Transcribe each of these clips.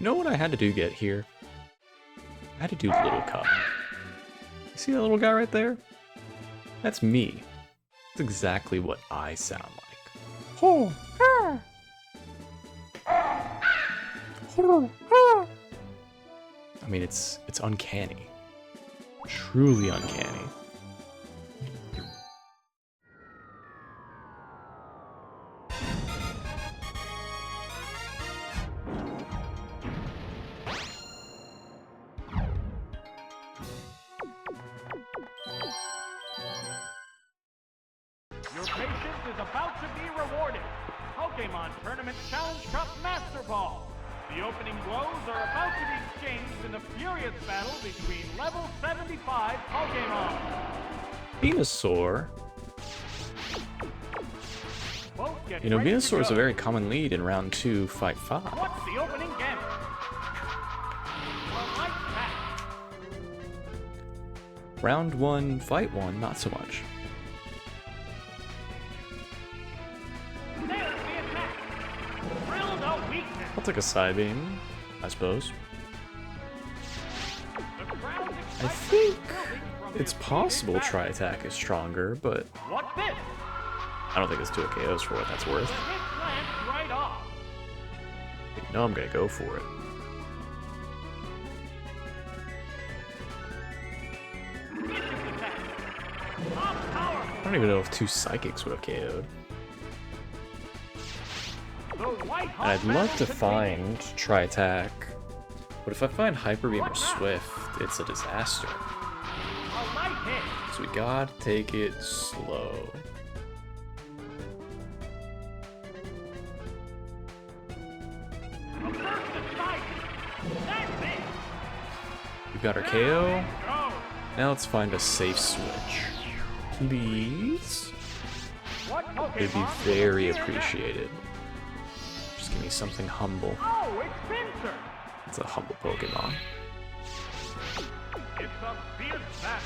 You know what I had to do get here? I had to do Little Cup. You see that little guy right there? That's me. That's exactly what I sound like. Oh. I mean, it's uncanny. Truly uncanny. Your patience is about to be rewarded. Pokemon Tournament Challenge Cup Master Ball. The opening blows are about to be exchanged in a furious battle between level 75 Pokemon. Venusaur. You know, Venusaur is a very common lead in round 2, fight 5. What's the opening gambit? Well, like that. Round 1, fight 1, not so much. There's the attack. Drill no weakness. I'll take a side beam, I suppose. I think it's possible Tri-Attack is stronger, but What's this? I don't think it's 2 KOs for what that's worth. The hit lands right off. You know I'm gonna go for it. Vicious attack. Powerful. I don't even know if 2 Psychics would have KO'd. The White And I'd Hawk love battle to continues. find Tri-Attack, but if I find Hyper Beam or Swift, it's a disaster. A light hit. So we gotta take it slow. A burst inside. That's it. We've got our KO. Go. Now let's find a safe switch. Please? What It'd be Pokemon very will appear appreciated. Just give me something humble. next? Oh, it's Pinsir. It's a humble Pokemon. It's a fierce battle.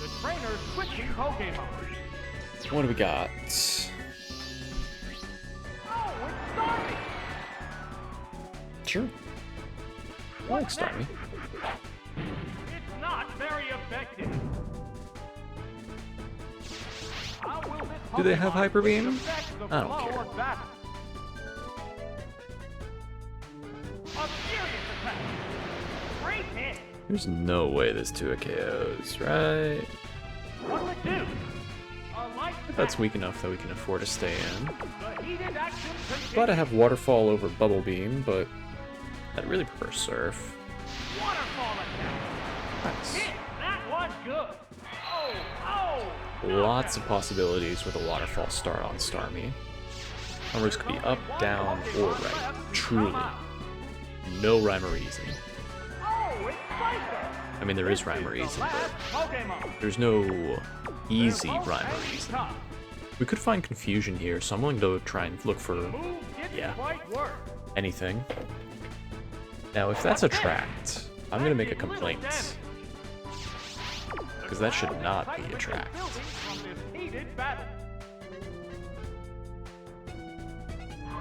The trainer's switching Pokemon. What do we got? Oh, it's Starmie. Sure. I like Starmie. It's not very effective. How will this Do they have Pokemon Hyper Beam? affect the I don't flow care. of battle? A furious attack. Great hit. There's no way this 2 KOs, right? What'll it do? A light That's attack. weak enough that we can afford to stay in. The heated action Glad I continues. have Waterfall over Bubble Beam, but I'd really prefer Surf. Waterfall attack. Nice. Hit. That was good. Oh, oh. Lots of possibilities with a Waterfall start on Starmie. Numbers could be up, down, or right. Truly. No rhyme or reason. Oh, it's Piper. I mean, there is rhyme or reason, but Pokemon. there's no easy They're both rhyme or heavy reason. tough. We could find confusion here, so I'm willing to try and look for Move didn't Yeah. quite work. anything. Now, if that's a tract, I'm gonna make a complaint. Because that should not be a tract. Building from this heated battle.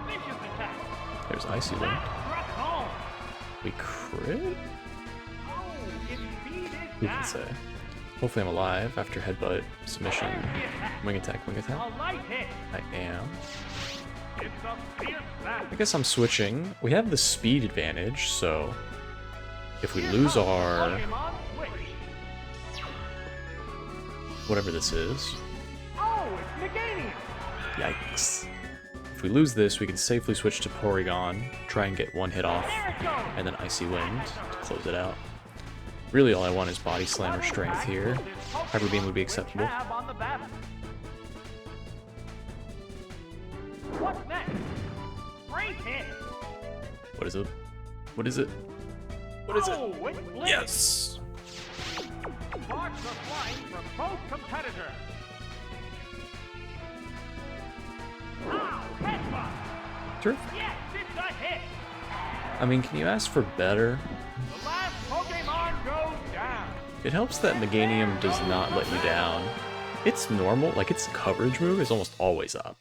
Vicious attack. There's Icy Wind. That struck home. We crit? Oh, its speed is Who down. can say? Hopefully I'm alive after headbutt, submission, wing attack, wing attack. A light hit. I am. It's a fierce battle. I guess I'm switching. We have the speed advantage, so if we lose our Pokemon switch. whatever this is, Oh, it's Meganium. yikes. If we lose this, we can safely switch to Porygon, try and get one hit off, There it goes. and then Icy Wind to close it out. Really all I want is Body Slam or Strength here. Hyper Beam would be acceptable. Tab on the battle. What's next? Great hit. What is it? What is it? What is it? Oh, it's Blink. Yes! Sparks are flying from both competitors. Ow, headbutt. Sure. Yes, it's a hit. I mean, can you ask for better? The last Pokemon goes down. It helps that Meganium does not let you down. Its normal, like its coverage move is almost always up.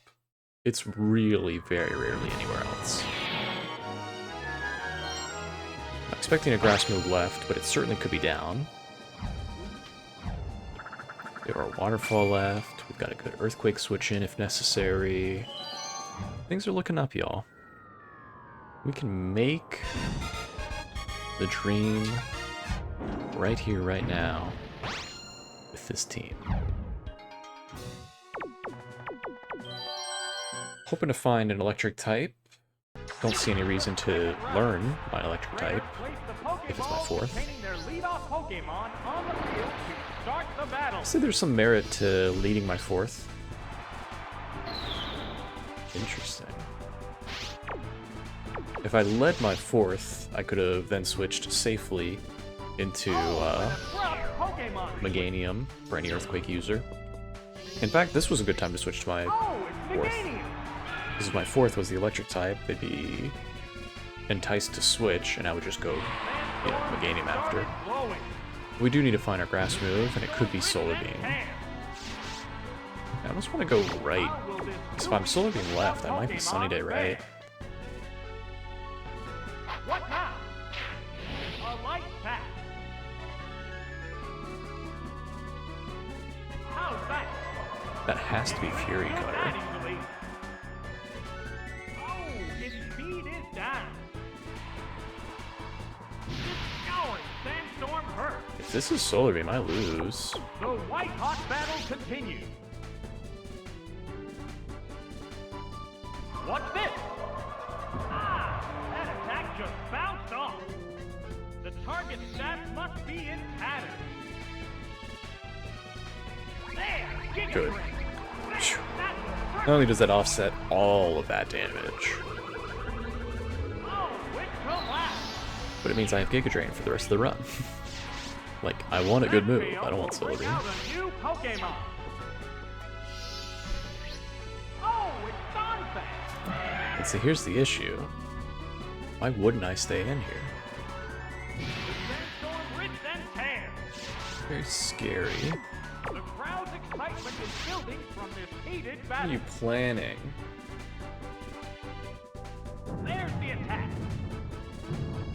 It's really very rarely anywhere else. I'm expecting a grass move left, but it certainly could be down. There are waterfall left. We've got a good earthquake switch in if necessary. Things are looking up, y'all. We can make the dream right here, right now with this team. Hoping to find an electric type. Don't see any reason to learn my electric type if it's my fourth. I say there's some merit to leading my fourth. Interesting. If I led my fourth, I could have then switched safely into Meganium for any Earthquake user. In fact, this was a good time to switch to my fourth. Because if my fourth was the electric type, they'd be enticed to switch, and I would just go, you know, Meganium after. We do need to find our grass move, and it could be Solar Beam. I almost want to go right. So if I'm Solar Beam left, I might be Sunny Day right. What now? A light path. How's that? That has to be Fury Cutter. Oh, its speed is down. Scouring sandstorm hurt. If this is Solar Beam, I lose. The White Hot battle continues. What's this? That attack just bounced off. The target stats must be in tatters. There, Good. Not only does that offset all of that damage, but it means I have Giga Drain for the rest of the run. Like, I want a good move, I don't want Solar Beam. And so here's the issue. Why wouldn't I stay in here? Very scary. The crowd's excitement is building from this heated What battle. are you planning? There's the attack.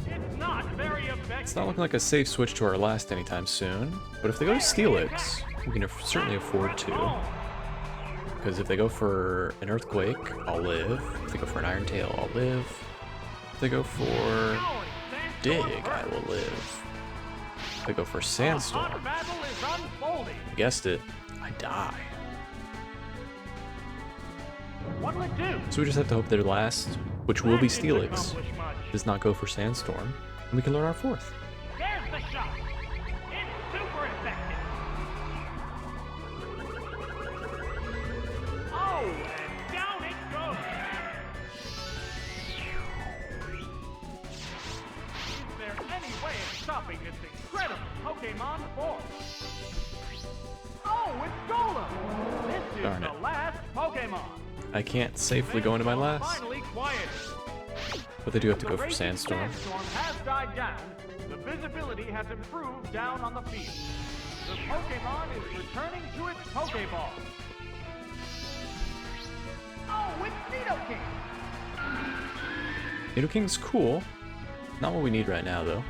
It's not very effective. It's not looking like a safe switch to our last anytime soon, but if they go to Steelix, we can certainly afford to. Because if they go for an Earthquake, I'll live. If they go for an Iron Tail, I'll live. If they go for Dig, I will live. If they go for Sandstorm, you guessed it, I die. What'll it do? So we just have to hope their last, which will be Steelix, does not go for Sandstorm, and we can learn our fourth. There's the shot. It's super effective. Oh, and down it goes. Is there any way of stopping this incredible Pokemon force? Oh, it's Golem. This is Darn it. the last Pokemon. I can't safely go into my last, Finally quieted. but they do have to The go for raging Sandstorm. sandstorm has died down. The visibility has improved down on the field. The Pokemon is returning to its Pokeball. Oh, it's Nidoking! Nidoking's cool. Not what we need right now, though.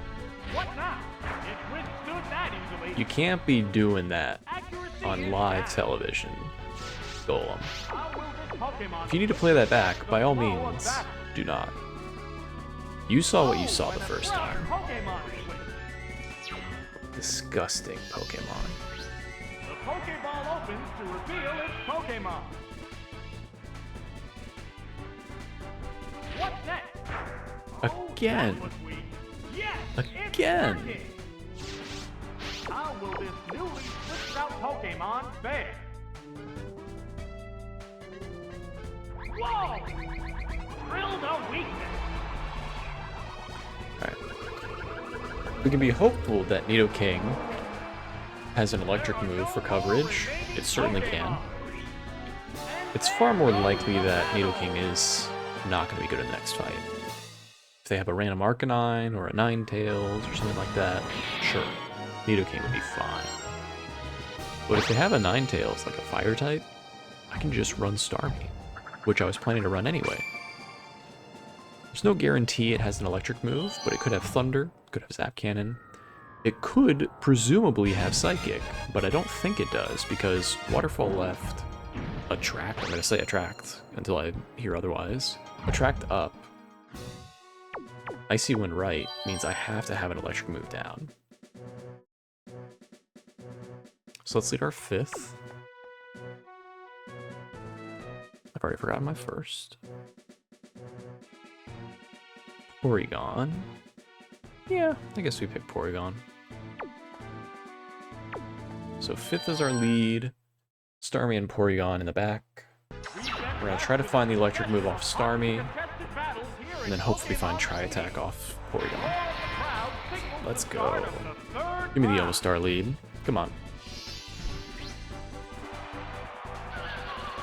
What now? It withstood that easily. You can't be doing that Accuracy on is live back. television, Golem. How will this Pokemon If you need to play that back, by all the flow of means, battle? do not. You saw what you Oh, saw the and a first proud time. Pokemon switch. Disgusting Pokemon. The Pokeball opens to reveal its Pokemon. What's next? Again. Oh, that was weak. Yes, Again. It's working. How will this newly switched out Pokemon fare? Whoa! Drilled a weakness. Alright. We can be hopeful that Nidoking has an electric move for coverage. It certainly can. It's far more likely that Nidoking is not going to be good in the next fight. If they have a random Arcanine or a Ninetales or something like that, sure, Nidoking would be fine. But if they have a Ninetales, like a Fire type, I can just run Starmie. which I was planning to run anyway. There's no guarantee it has an electric move, but it could have Thunder, could have Zap Cannon. It could presumably have Psychic, but I don't think it does, because Waterfall left Attract. I'm going to say Attract until I hear otherwise. Attract up. Icy Wind right means I have to have an electric move down. So let's lead our 5th. I've already forgotten my first. Porygon. Yeah, I guess we pick Porygon. So 5th is our lead. Starmie and Porygon in the back. We're going to try to find the electric move off Starmie, and then hopefully find Tri-Attack off Porygon. Let's go. Give me the Omastar lead. Come on.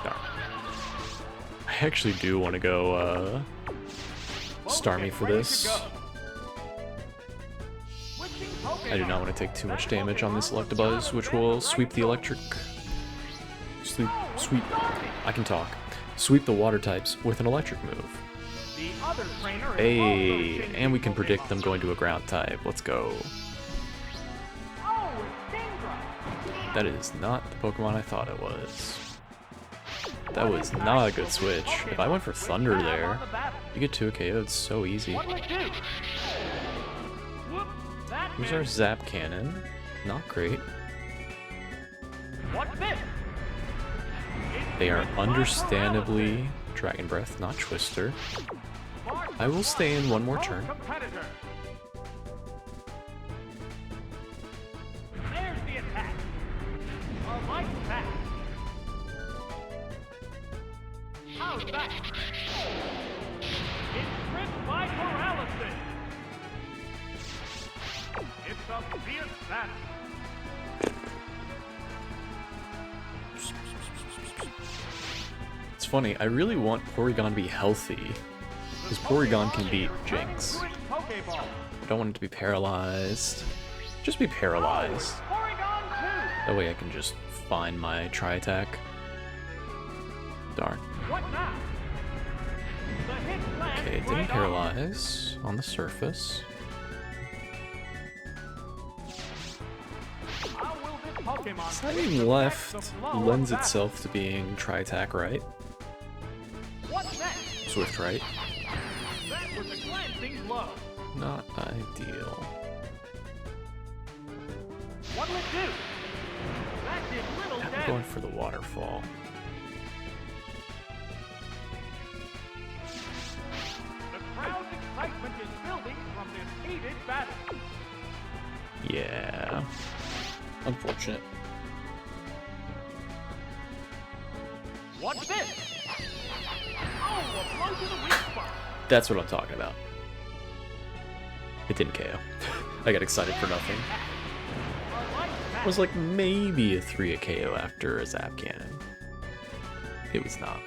Darn. I actually do want to go Starmie for this. I do not want to take too much damage on this Electabuzz, which will sweep the electric... Sweep... I can talk. Sweep the water types with an electric move. Hey, and we can predict them going to a ground type. Let's go. That is not the Pokemon I thought it was. That was not a good switch. If I went for Thunder there, you get 2 KO'd so easy. Here's our Zap Cannon. Not great. They are understandably Dragon Breath, not Twister. I will stay in one more turn. There's the attack. A light attack. How's that? It's tripped by paralysis. It's a fierce battle. It's funny, I really want Porygon to be healthy, because Porygon can beat Jinx. I don't want it to be paralyzed. Just be paralyzed. That way I can just find my Tri-Attack. Darn. Okay, it didn't paralyze on the surface. Sliding left lends itself to being Tri-Attack right. Swift right. Not ideal. I'm going for the waterfall. The crowd's excitement is building from this heated battle. Yeah. Unfortunate. What's this? Oh, a blow to the weak spot. That's what I'm talking about. It didn't KO. I got excited for nothing. It was like maybe a 3 a KO after a Zap Cannon. It was not.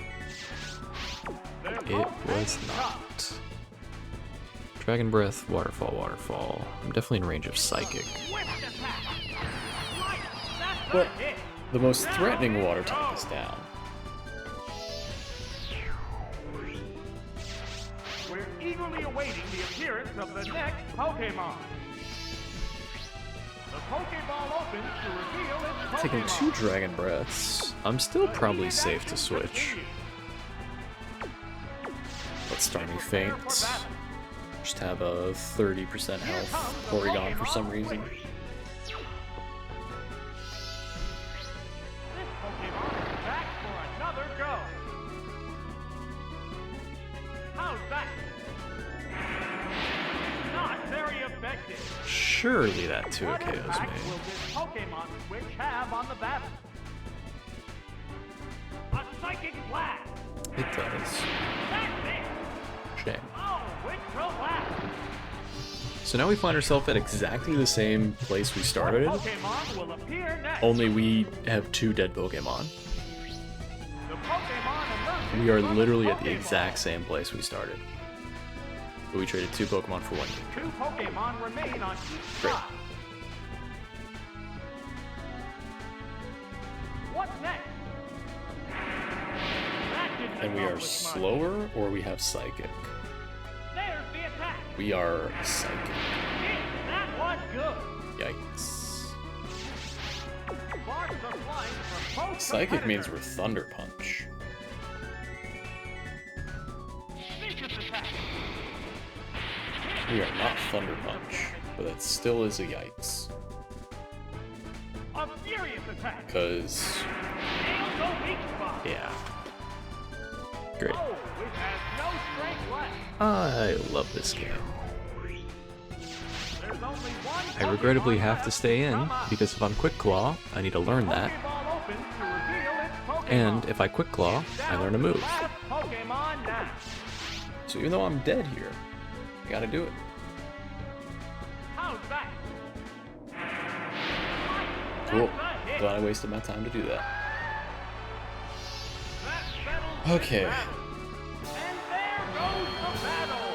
It was not. Dragon Breath, Waterfall, Waterfall. I'm definitely in range of Psychic. But the most threatening water type is down. We're eagerly awaiting the appearance of the next Pokemon. The Pokeball opens to reveal its Pokemon. Taking 2 Dragon Breaths, I'm still probably safe to switch. Let's Starmie Faint. Just have a 30% health Porygon for some reason. Surely that 2 KOs me. Will this Pokemon switch have on the battle? A Psychic Blast! It does. That's it! Shame. Oh, it's relaxed! So now we find ourselves at exactly the same place we started, Pokemon will appear next. only we have 2 dead Pokemon. The Pokemon emerges We are from literally the at the Pokeball. exact same place we started. But we traded 2 Pokemon for 1 2 game. Pokemon remain on each Great. side. What's next? That did And we are slower, or we have psychic? There's the attack. We are psychic. That was good. Yikes. Sparks are flying from both Psychic means we're competitors. Thunder Punch. Vicious attack. We are not Thunder Punch, but that still is a yikes. A furious attack. Because, Nails the weak spot. yeah. Great. Oh, it has no strength left. I love this game. There's only one I regrettably Pokemon have to left. stay in, Come on. because if I'm Quick Claw, I need to learn that. Pokeball opens to reveal its Pokemon. And if I Quick Claw, I learn a move. Last Pokemon now. So even though I'm dead here, I gotta do it. How's that? Cool. That's a hit. Glad I wasted my time to do that. That settles Okay. this battle. And there goes the battle.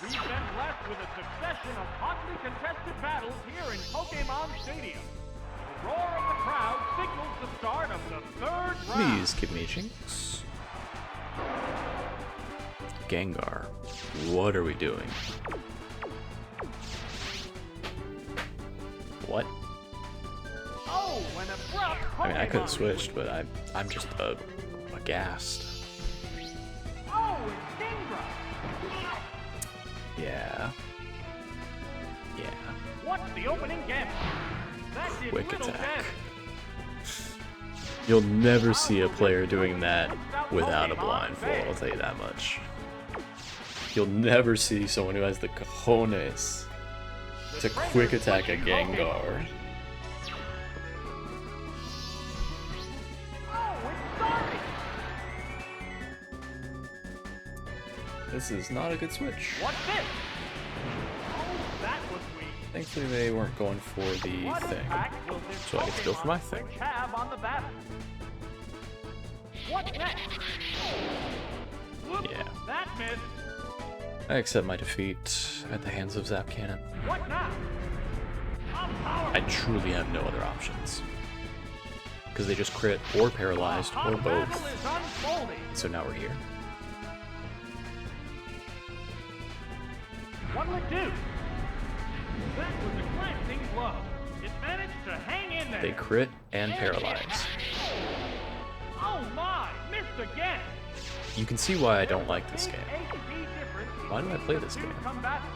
We've been blessed with a succession of hotly contested battles here in Pokemon Stadium. The roar of the crowd signals the start of the third round. Please give me a jinx. Gengar. What are we doing? What? Oh, an abrupt Pokemon. I mean, I could have switched, but I'm just aghast. Oh, it's Kingdra. Yeah. Yeah. What's the opening gambit? That did Quick little attack. damage. You'll never see a player doing that without a blindfold, I'll tell you that much. You'll never see someone who has the cojones to quick attack a Gengar. Oh, it's starting. This is not a good switch. What's this? Oh, that was weak. Thankfully they weren't going for the What thing. impact will this So I get to go for my Pokemon thing. switch have on the battle? What's next? Whoop, Yeah. that missed. I accept my defeat at the hands of Zap Cannon. What now? I truly have no other options. Because they just crit or paralyzed or Battle both. is unfolding. So now we're here. What'll it do? That was a glancing blow. It managed to hang in there. They crit and paralyze. Oh my, missed again. You can see why I don't like this Big game. HP difference Why do I play this between game? combatants.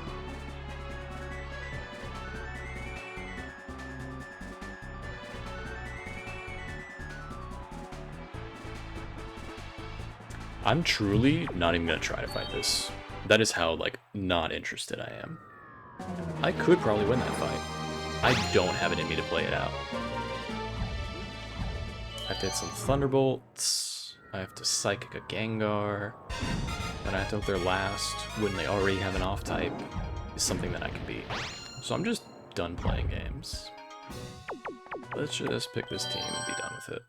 I'm truly not even gonna try to fight this. That is how, like, not interested I am. I could probably win that fight. I don't have it in me to play it out. I have to hit some Thunderbolts. I have to Psychic a Gengar. Then I have to hope their last, when they already have an off-type, is something that I can beat. So I'm just done playing games. Let's just pick this team and be done with it.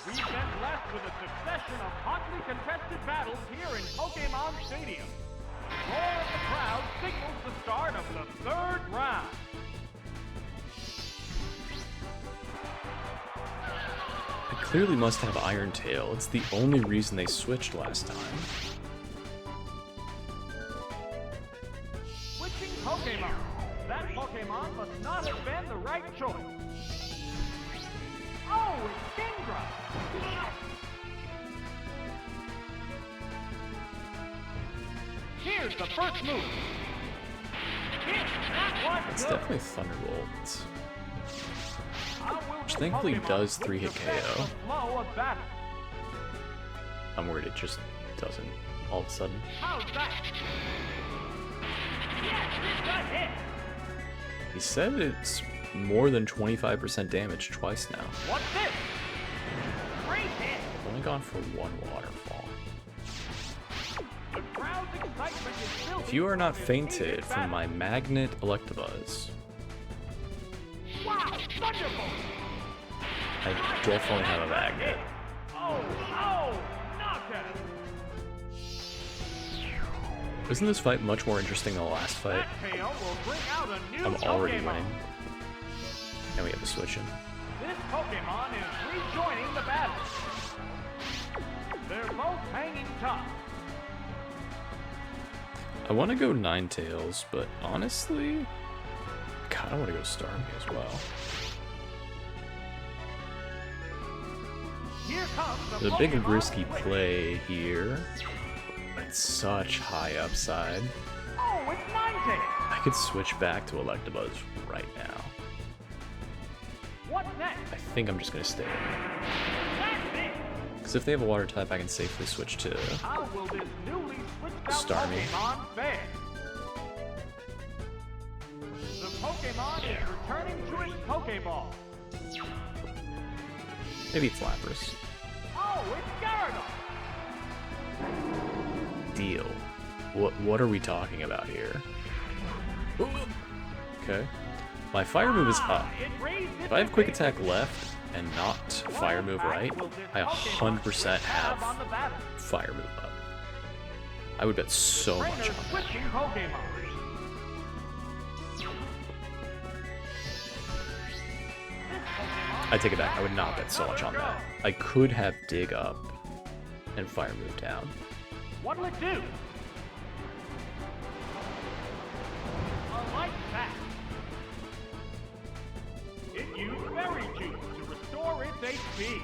We've been blessed with a succession of hotly contested battles here in Pokemon Stadium. The roar of the crowd signals the start of the third round. I clearly must have Iron Tail. It's the only reason they switched last time. Switching Pokemon. That Pokemon must not have been the right choice. Oh, it's Kingdra. Here's the first move. Hit, that was It's good. definitely Thunderbolt. I will which thankfully does 3-hit KO. The flow of battle. I'm worried it just doesn't all of a sudden. How's that? Yes, it's a hit. He said it's more than 25% damage twice now. What's this? Great hit. I've only gone for one waterfall. The crowd's excitement is building. If you are not for this fainted heated from battle. my magnet Electabuzz, Wow, thunderbolt. I definitely have a magnet. Oh, knockout. Isn't this fight much more interesting than the last fight? That KO will bring out a new I'm already Pokemon. winning. And we have to switch in. This Pokemon is rejoining the battle. They're both hanging tough. I want to go Ninetales, but honestly, God, I want to go Starmie as well. Here comes The big Pokemon risky switch. play here. It's such high upside. Oh, it's Ninetales. I could switch back to Electabuzz right now. What's next? I think I'm just gonna stay. That's it. Because if they have a water type, I can safely switch to. How will this newly switched out Starmie. Pokemon fare? The Pokemon is returning to its Pokeball. Maybe it's Lapras. Oh, it's Gyarados. Deal. What are we talking about here? Ooh. Okay. My fire move is up. It raised its If I have quick defense. attack left and not fire move right, I 100% have on the battle. fire move up. I would bet so much Trainer on that. switching Pokemon. This Pokemon I take it back. I would not bet so much on that. I could have dig up and fire move down. What'll it do? A light pack. It used Berry Juice to restore its HP.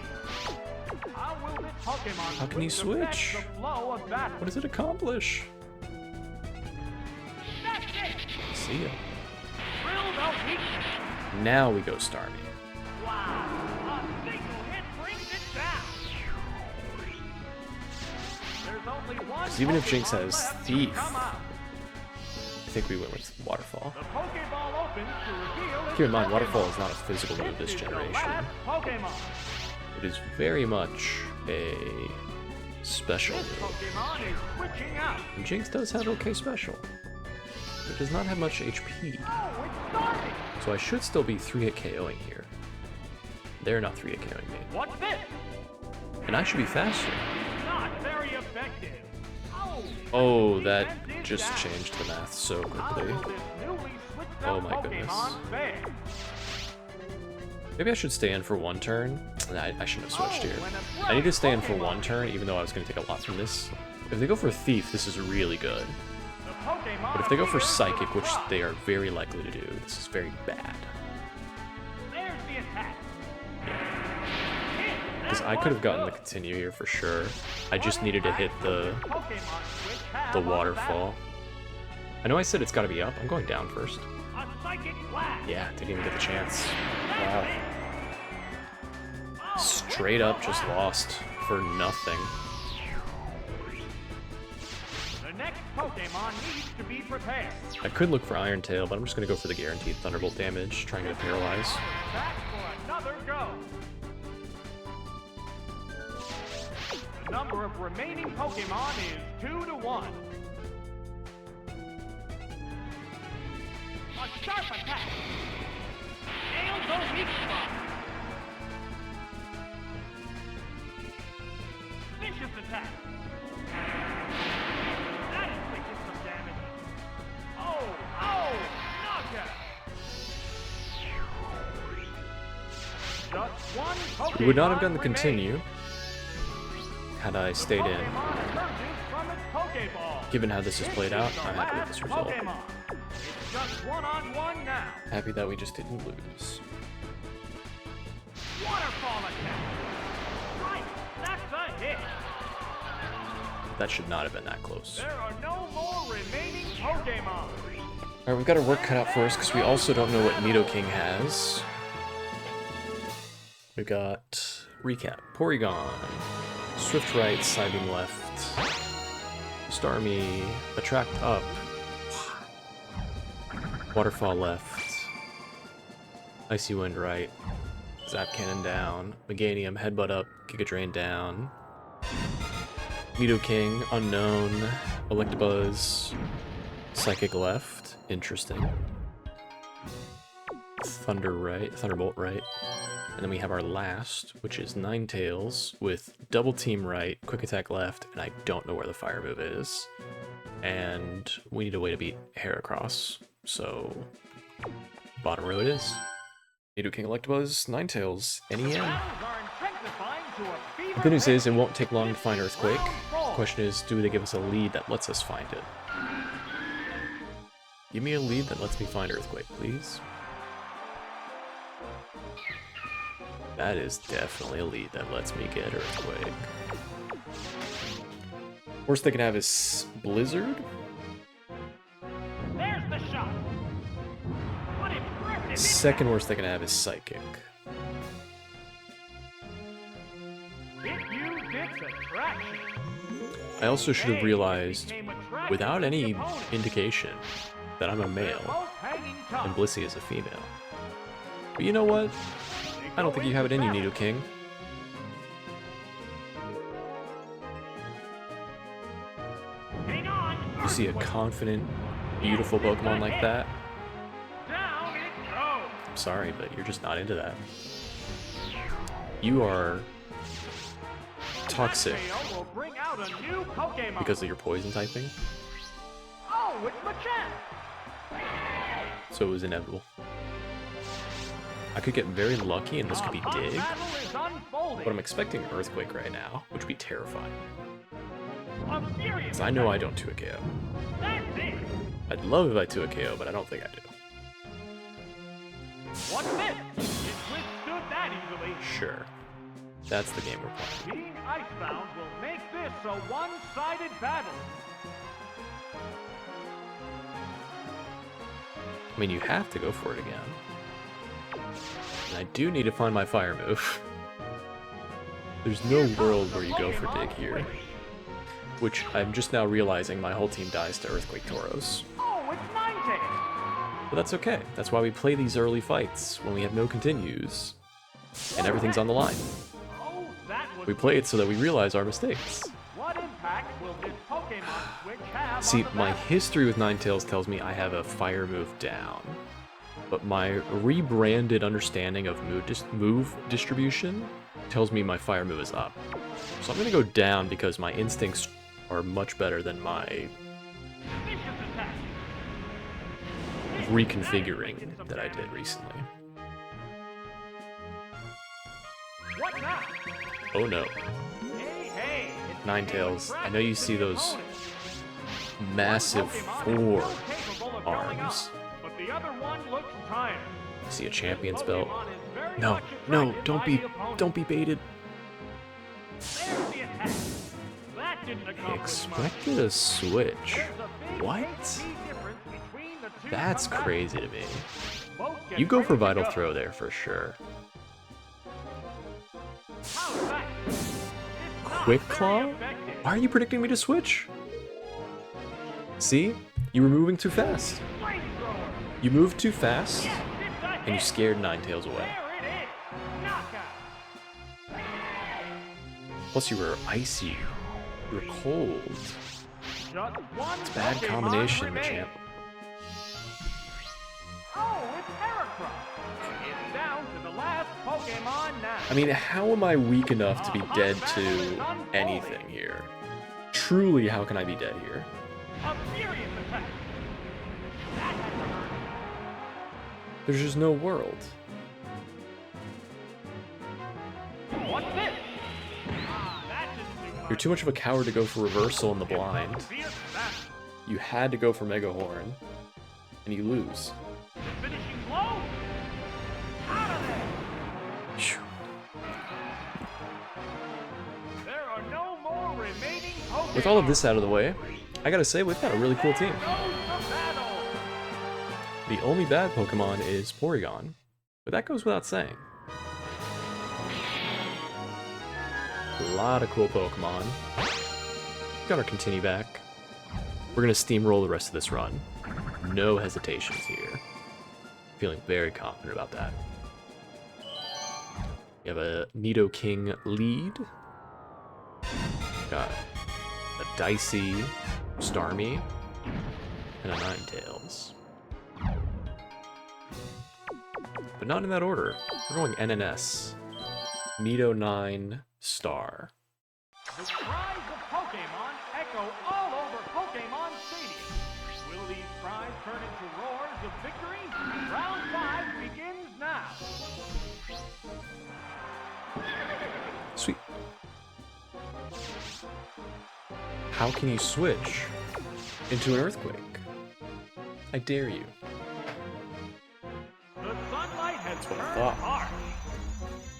How will this Pokemon How can you affect switch? the flow of battle? What does it accomplish? That's it. See ya. Drill the weakness. Now we go Starmie. Wow. A single hit brings it down. There's only one. 'Cause even if Jinx Pokemon has left to Thief, come out. I think we went with Waterfall. The Pokeball opens to reveal its Keep in mind, Pokemon. Waterfall is not a physical move this This is the generation. last Pokemon. It is very much a special This move. Pokemon is switching out. And Jinx does have okay special. It does not have much HP, Oh, it's starting. so I should still be 3-hit KOing here. They're not 3-hit KOing me. What's this? And I should be faster. Not very effective. Oh, that defense is just down. changed the math so How quickly. will this newly switched Oh out my goodness. Pokemon fare? Maybe I should stay in for one turn. Nah, I shouldn't have switched here. and a I need to stay in for Pokemon. one turn, even though I was going to take a lot from this. If they go for Thief, this is really good. The Pokemon But if they go for appears Psychic, to which surprise. they are very likely to do, this is very bad. There's the attack. Because I could have gotten the continue here for sure. I just needed to hit the waterfall. I know I said it's got to be up. I'm going down first. A psychic blast. Yeah, didn't even get the chance. Wow. Straight up just lost for nothing. The next Pokemon needs to be prepared. I could look for Iron Tail, but I'm just going to go for the guaranteed Thunderbolt damage, trying to paralyze. Back for another go. The number of remaining Pokemon is 2 to 1. A sharp attack. Nails the weak spot. Vicious attack. That inflicted some damage. Oh, knockout. Just one Pokemon We would not have gotten the remains. continue had I stayed in. Pokemon emerges from its Pokeball. Given how this has played out, This is I'm the happy with last this result. Pokemon. It's just one-on-one now. Happy that we just didn't lose. Waterfall attack. Right, that's a hit. That should not have been that close. There are no more remaining Pokemon. Alright, we've got our work cut out for us because we also don't know what Nidoking has. We got recap. Porygon, Swift right, Psybeam left, Starmie, Attract up, Waterfall left, Icy Wind right, Zap Cannon down, Meganium Headbutt up, Giga Drain down, Nidoking unknown, Electabuzz, Psychic left, interesting. Thunderbolt right. And then we have our last, which is Ninetales with Double Team right, Quick Attack left, and I don't know where the fire move is. And we need a way to beat Heracross, so bottom row it is. Nidoking, Electabuzz, Ninetales, NEN. The good news is it won't take long to find Earthquake. The question is, do they give us a lead that lets us find it? Give me a lead that lets me find Earthquake, please. That is definitely a lead that lets me get Earthquake. Worst they can have is Blizzard. There's the shot. What impressive Second worst they can have is Psychic. It used its attraction. I also should have realized, without any indication, that I'm a male and Blissey is a female. But you know what? I don't think you have it in you, Nidoking. You see a confident, beautiful Pokemon like that? I'm sorry, but you're just not into that. You are toxic because of your poison typing. Oh, it's Machamp. So it was inevitable. I could get very lucky and this could be Dig, but I'm expecting Earthquake right now, which would be terrifying. Because I know I don't 2 KO. I'd love if I 2 KO, but I don't think I do. What's this? It withstood that easily. Sure. That's the game we're playing. Being icebound will make this a one-sided battle. I mean, you have to go for it again. And I do need to find my fire move. There's no world where you go for Dig here. Which I'm just now realizing my whole team dies to Earthquake Tauros. Oh, it's Ninetales. But that's okay. That's why we play these early fights, when we have no continues. And everything's on the line. Oh, that was We play it so that we realize our mistakes. What impact will this Pokemon switch have See, on the my battle? history with Ninetales tells me I have a fire move down. But my rebranded understanding of move distribution tells me my fire move is up. So I'm gonna go down because my instincts are much better than my Vicious attack. reconfiguring that I did recently. What now? Oh no. Hey, it's Ninetales, I know you see those massive 4 arms. But the other one looks tired. You see a champion's belt. Pokemon is very No, much no, attracted don't by be the opponent. don't be baited. There's the attack. That didn't accomplish Expected a switch. much. There's a big What? HP difference between the two That's combatants. crazy to me. Both get You go for ready to Vital go. Throw there for sure. How's that? It's not Quick very Claw? effective. Why are you predicting me to switch? See? You were moving too fast. Flamethrower. You moved too fast, Yes, it's a and you hit. scared Ninetales away. There it is. Knockout. Plus you were icy. You were cold. Just one Bad Pokemon combination, remains. Machamp. Oh, it's Heracross. It's down to the last Pokemon now. I mean, how am I weak enough to be dead to anything here? Truly, how can I be dead here? A furious attack. That had to hurt. There's just no world. What's this? Ah, that didn't do much. You're too much of a coward to go for reversal in the blind. Fierce battle. You had to go for Mega Horn, and you lose. The finishing blow. Out of there. Phew. There are no more remaining Pokemon. With all of this out of the way, I gotta say, we've got a really cool team. Goes the battle. The only bad Pokemon is Porygon, but that goes without saying. A lot of cool Pokemon. Got our continue back. We're gonna steamroll the rest of this run. No hesitations here. Feeling very confident about that. We have a Nidoking lead. Got a Dicey Starmie and a Ninetales. But not in that order. We're going NNS. Nido 9 Star. The cries of Pokemon echo all over Pokemon Stadium. Will these cries turn into roars of victory? Round 5 begins now. Sweet. How can you switch into an Earthquake? I dare you. The sunlight has That's what I turned thought. harsh.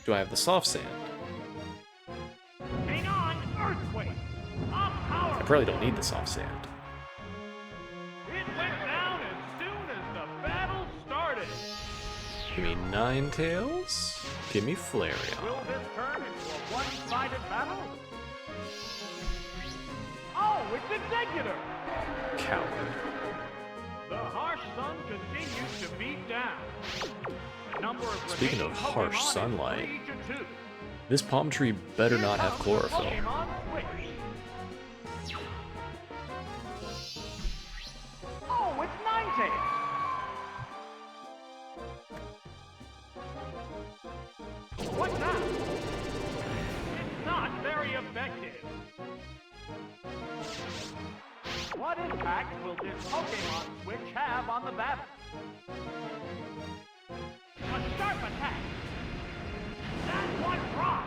Do I have the soft sand? Hang on, Earthquake! Up power! I probably don't need the soft sand. It went down as soon as the battle started. Give me Ninetales. Give me Flareon. Will this turn into a one-sided battle? Oh, it's Executor! Coward. The harsh sun continues to beat down. The number of Speaking remaining of harsh Pokemon is sunlight, 3 to 2. this palm tree better Here not have comes the chlorophyll. Pokemon Switch. Oh, it's Ninetales! What now? It's not very effective. What impact will this Pokemon Switch have on the battle? A sharp attack! That one rock!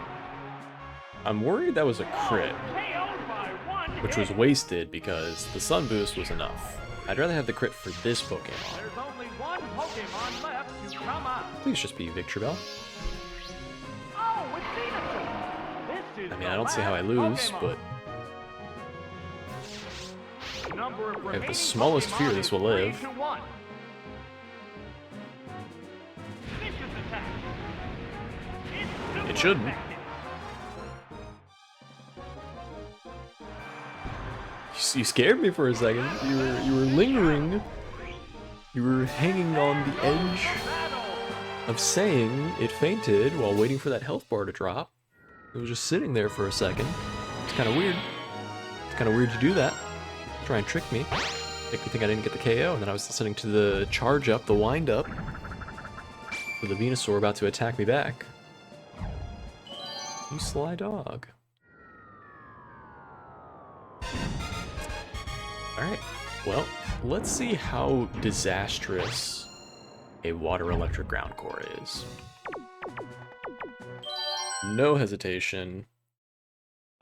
I'm worried that was a crit, KO'd by one which hit. was wasted because the sun boost was enough. I'd rather have the crit for this Pokemon. There's only one Pokemon left to come out. Please just be Victreebel. Oh, it's Venusaur! This is I mean, the I don't see how I last lose, Pokemon. but The number of I have the remaining smallest Pokemon fear this is will 3 live. to 1. Vicious attack. It's It super shouldn't. effective. You scared me for a second. You were lingering. You were hanging on the edge Battle. of saying it fainted while waiting for that health bar to drop. It was just sitting there for a second. It's kind of weird. It's kind of weird to do that. Try and trick me. Make me think I didn't get the KO, and then I was listening to the charge up, the wind up, for the Venusaur about to attack me back. You sly dog. Alright, well, let's see how disastrous a water electric ground core is. No hesitation.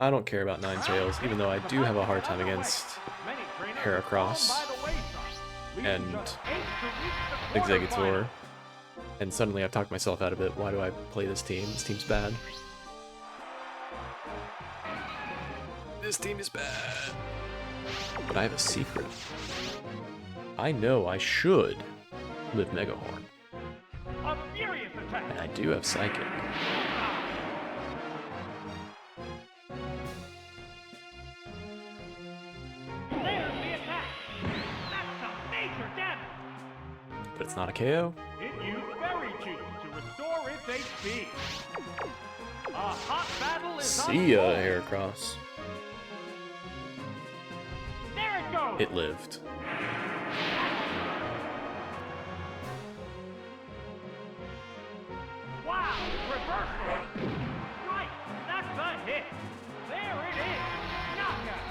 I don't care about Ninetales, even though I do have a hard time against Many trainers Heracross fall by the wayside, leaving and just 8 to reach the Executor. quarterfinals. And suddenly I've talked myself out of it. Why do I play this team? This team's bad. This team is bad. But I have a secret. I know I should live Mega Horn. A furious attack. And I do have Psychic. There's the attack. That's some major damage. But it's not a KO. It used Berry Juice to restore its HP. A hot battle is See ya, unfolding. Heracross. There it goes. It lived. Wow, reversal. Right, that's a hit. There it is. Knockout.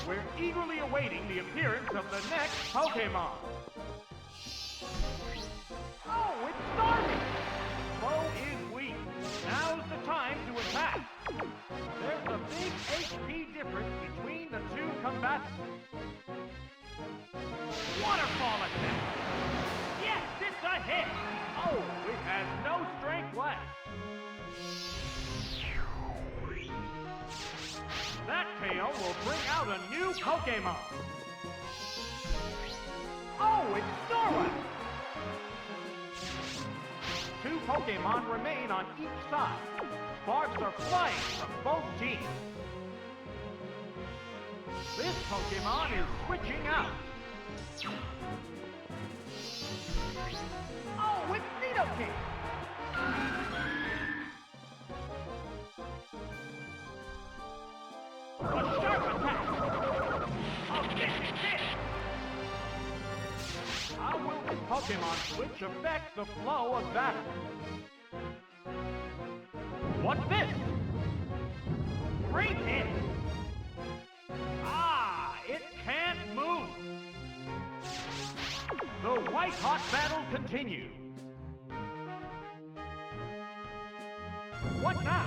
We're eagerly awaiting the appearance of the next Pokemon. Oh, it's Starmie. Foe is weak. Now's the time to attack. There's a big HP difference between the two combatants. Waterfall attack. Yes, it's a hit. Oh, it has no strength left. That KO will bring out a new Pokemon. Oh, it's Snorlax. Two Pokemon remain on each side. Sparks are flying from both teams. This Pokemon is switching out. Oh, it's Nidoking! A sharp attack! Oh, this is it! How will this Pokemon switch affect the flow of battle? What's this? Great hit! Ah, it can't move! The white-hot battle continues. What now?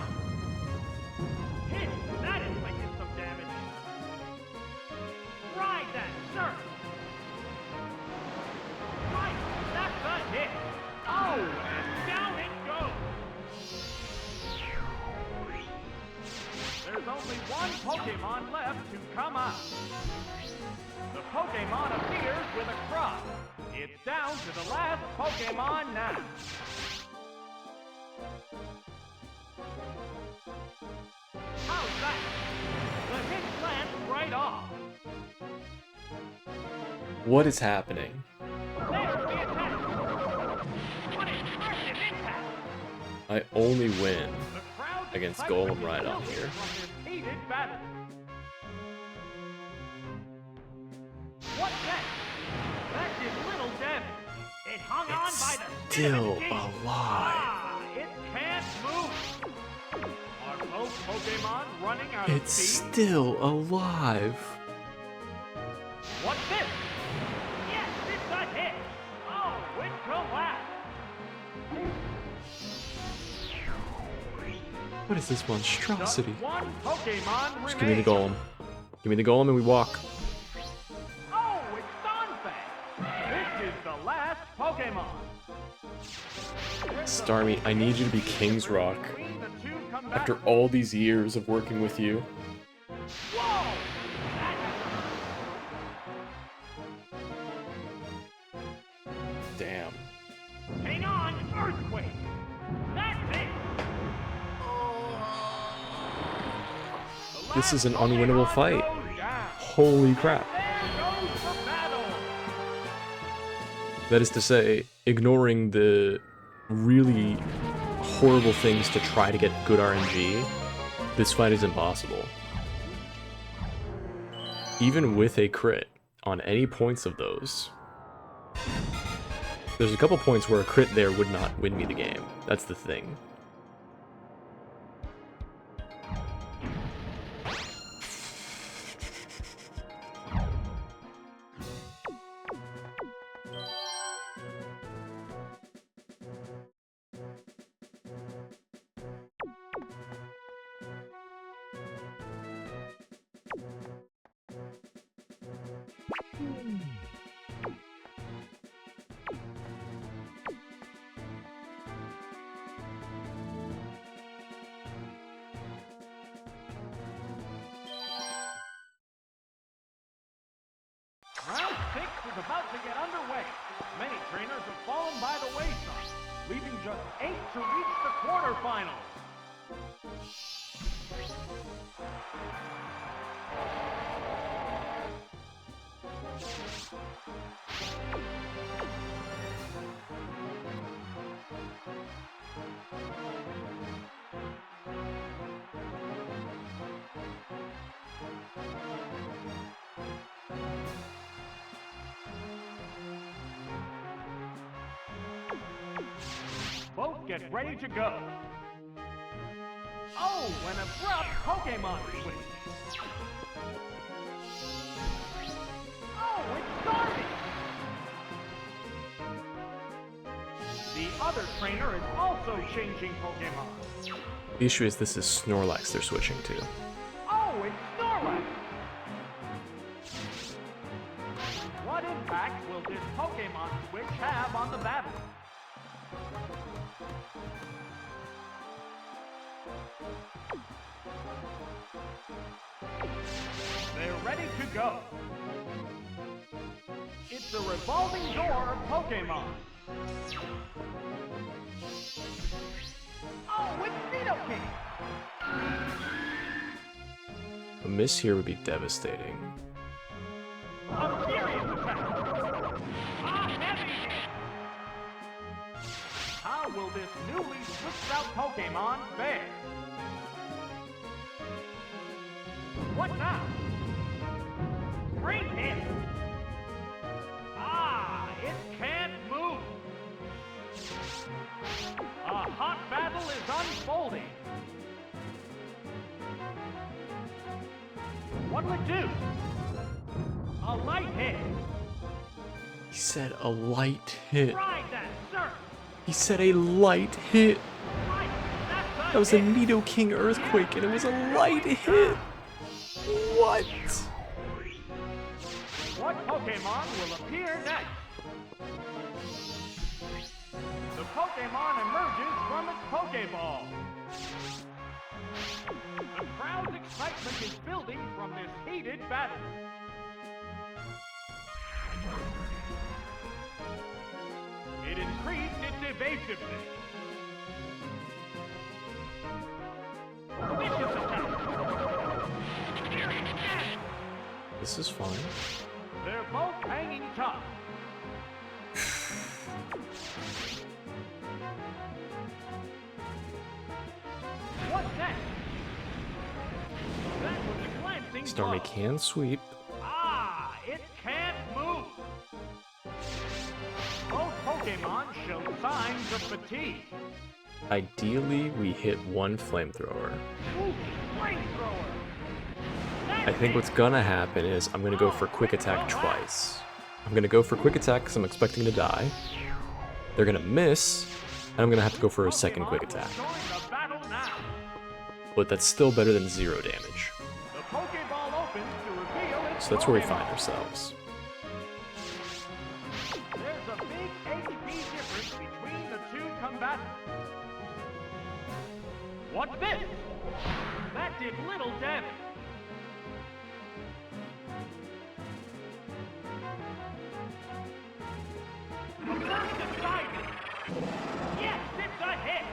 Hit! That inflicted some damage. Ride that surf! Right! That's a hit! Oh, and down it goes! There's only one Pokemon left to come out. The Pokemon appears with a cry. It's down to the last Pokemon now. How's that? The hit lands right off. What is happening? There's the attack. What impressive impact. I only win The crowd against excitement Golem right on building here. from this heated battle. What next? That did little damage. It hung on by the skin of Still its teeth. alive. Ah, it can't move. Are both Pokemon running out of It's speed? still alive. What's this? Yes, it's a hit. Oh, it collapsed. What is this Just monstrosity? one Pokemon Just give me the remains. Golem. Give me the Golem and we walk. Oh, it's Donphan. This is the last Pokemon. Starmie, I need you to be King's Rock. Between the two combatants. After all these years of working with you. Whoa! Damn. Hang on, Earthquake! That's it! The This is an last unwinnable Pokemon fight. goes down. Holy crap. There goes the battle! That is to say, ignoring the really horrible things to try to get good RNG, this fight is impossible. Even with a crit on any points of those, there's a couple points where a crit there would not win me the game. That's the thing. Round 6 is about to get underway. Many trainers have fallen by the wayside, leaving just 8 to reach the quarterfinals. Both get ready to go. Oh, an abrupt Pokemon switch. Oh, it's Starmie! The other trainer is also changing Pokemon. The issue is this is Snorlax they're switching to. Oh, it's Snorlax! What impact will this Pokemon switch have on the battle? They're ready to go. It's a revolving door of Pokemon. Oh, it's Nidoking! A miss here would be devastating. A furious attack! A heavy hit! How will this newly switched out Pokemon fare? What now? Great hit! Ah, it can't move! A hot battle is unfolding! What'll it do? A light hit! He said a light hit. Ride that, sir! He said a light hit. Right, that's That was a hit. Nidoking Earthquake, and it was a light hit. What? What Pokemon will appear next? The Pokemon emerges from its Pokeball. The crowd's excitement is building from this heated battle. It increased its evasiveness. Vicious attack. Furious dash. This is fine. They're both hanging tough. What's next? That was a glancing Starmie blow. can sweep. Ah, it can't move. Both Pokemon show signs of fatigue. Ideally, we hit one flamethrower. Ooh, flamethrower. I think what's gonna happen is I'm gonna go for quick attack twice. I'm gonna go for quick attack because I'm expecting to die. They're gonna miss, and I'm gonna have to go for a second quick attack. Join the battle now. But that's still better than 0 damage. The Pokeball opens to reveal its So that's where we Pokemon. find ourselves. There's a big ATP difference between the two combatants. What's this? That did little damage. A burst decided. Yes, it's a hit.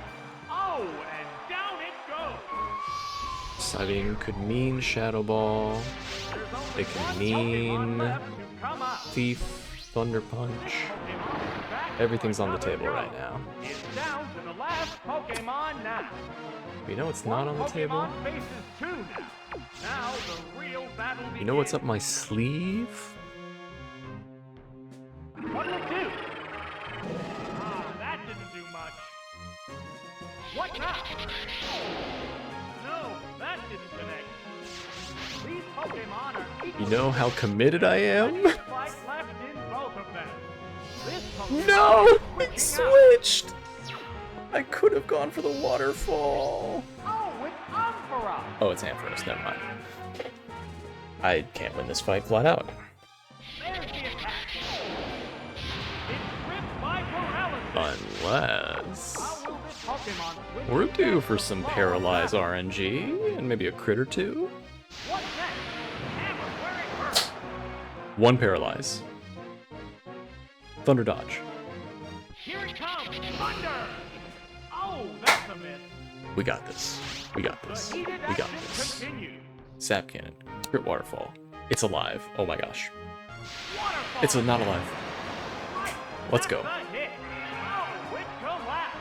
Oh, and down it goes. Psybeam could mean Shadow Ball. There's only It can one mean Pokemon left to come out. Thief, Thunder Punch. Pokemon is back Everything's for on the another table go. right now. It's down to the last Pokemon now. You know what's not on the table? Pokemon faces two now. Now the real battle begins. You know what's up my sleeve? What'll it do? Ah, that didn't do much. What now? No, that didn't connect. These Pokemon are equal. You know how committed I am? Fight left in both of them. This Pokemon No! is It switching out. switched! I could have gone for the waterfall. Oh, it's Ampharos. Oh, it's Ampharos, never mind. I can't win this fight flat out. There's the attack. It's ripped by paralysis. Unless... How will this Pokemon switch We're its due next for some blow Paralyze back? RNG, and maybe a crit or two. What's next? Hammer where it hurts. One Paralyze. Thunder Dodge. Here it comes. Thunder. Oh, that's a miss. We got this. We got The this. heated We got action this. continues. Sap Cannon. Crit Waterfall. It's alive. Oh my gosh. Waterfall. It's not alive. Right, Let's go. that's a hit. Oh, it collapsed.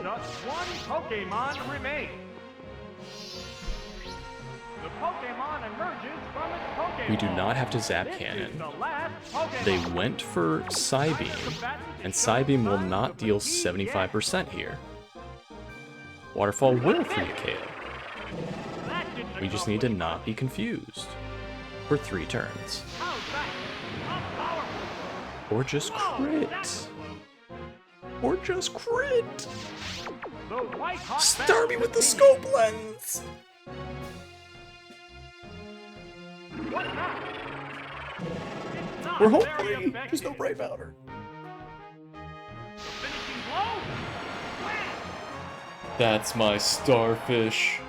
Just one Pokemon remains. The Pokemon emerges from its Pokeball. We do not have to Zap This is Cannon. the last Pokemon. They went for Psybeam, and Psybeam will not deal 75% here. Waterfall will free a KO. That didn't We just need to accomplish not be confused. For 3 turns. How's that? How powerful? Or just Whoa, crit. that's Or just crit. the white hot Starmie with the battle scope lens. continues. What now? It's not We're very hoping. There's no effective. Brave Outer. The finishing blow? Wham! That's my starfish.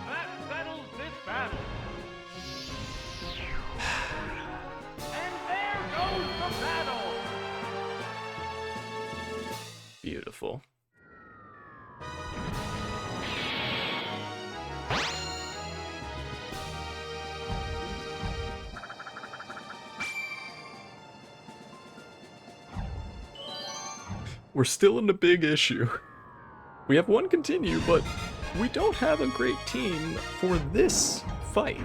That settles this battle. And there goes the battle. Beautiful. We're still in a big issue. We have one continue, but we don't have a great team for this fight.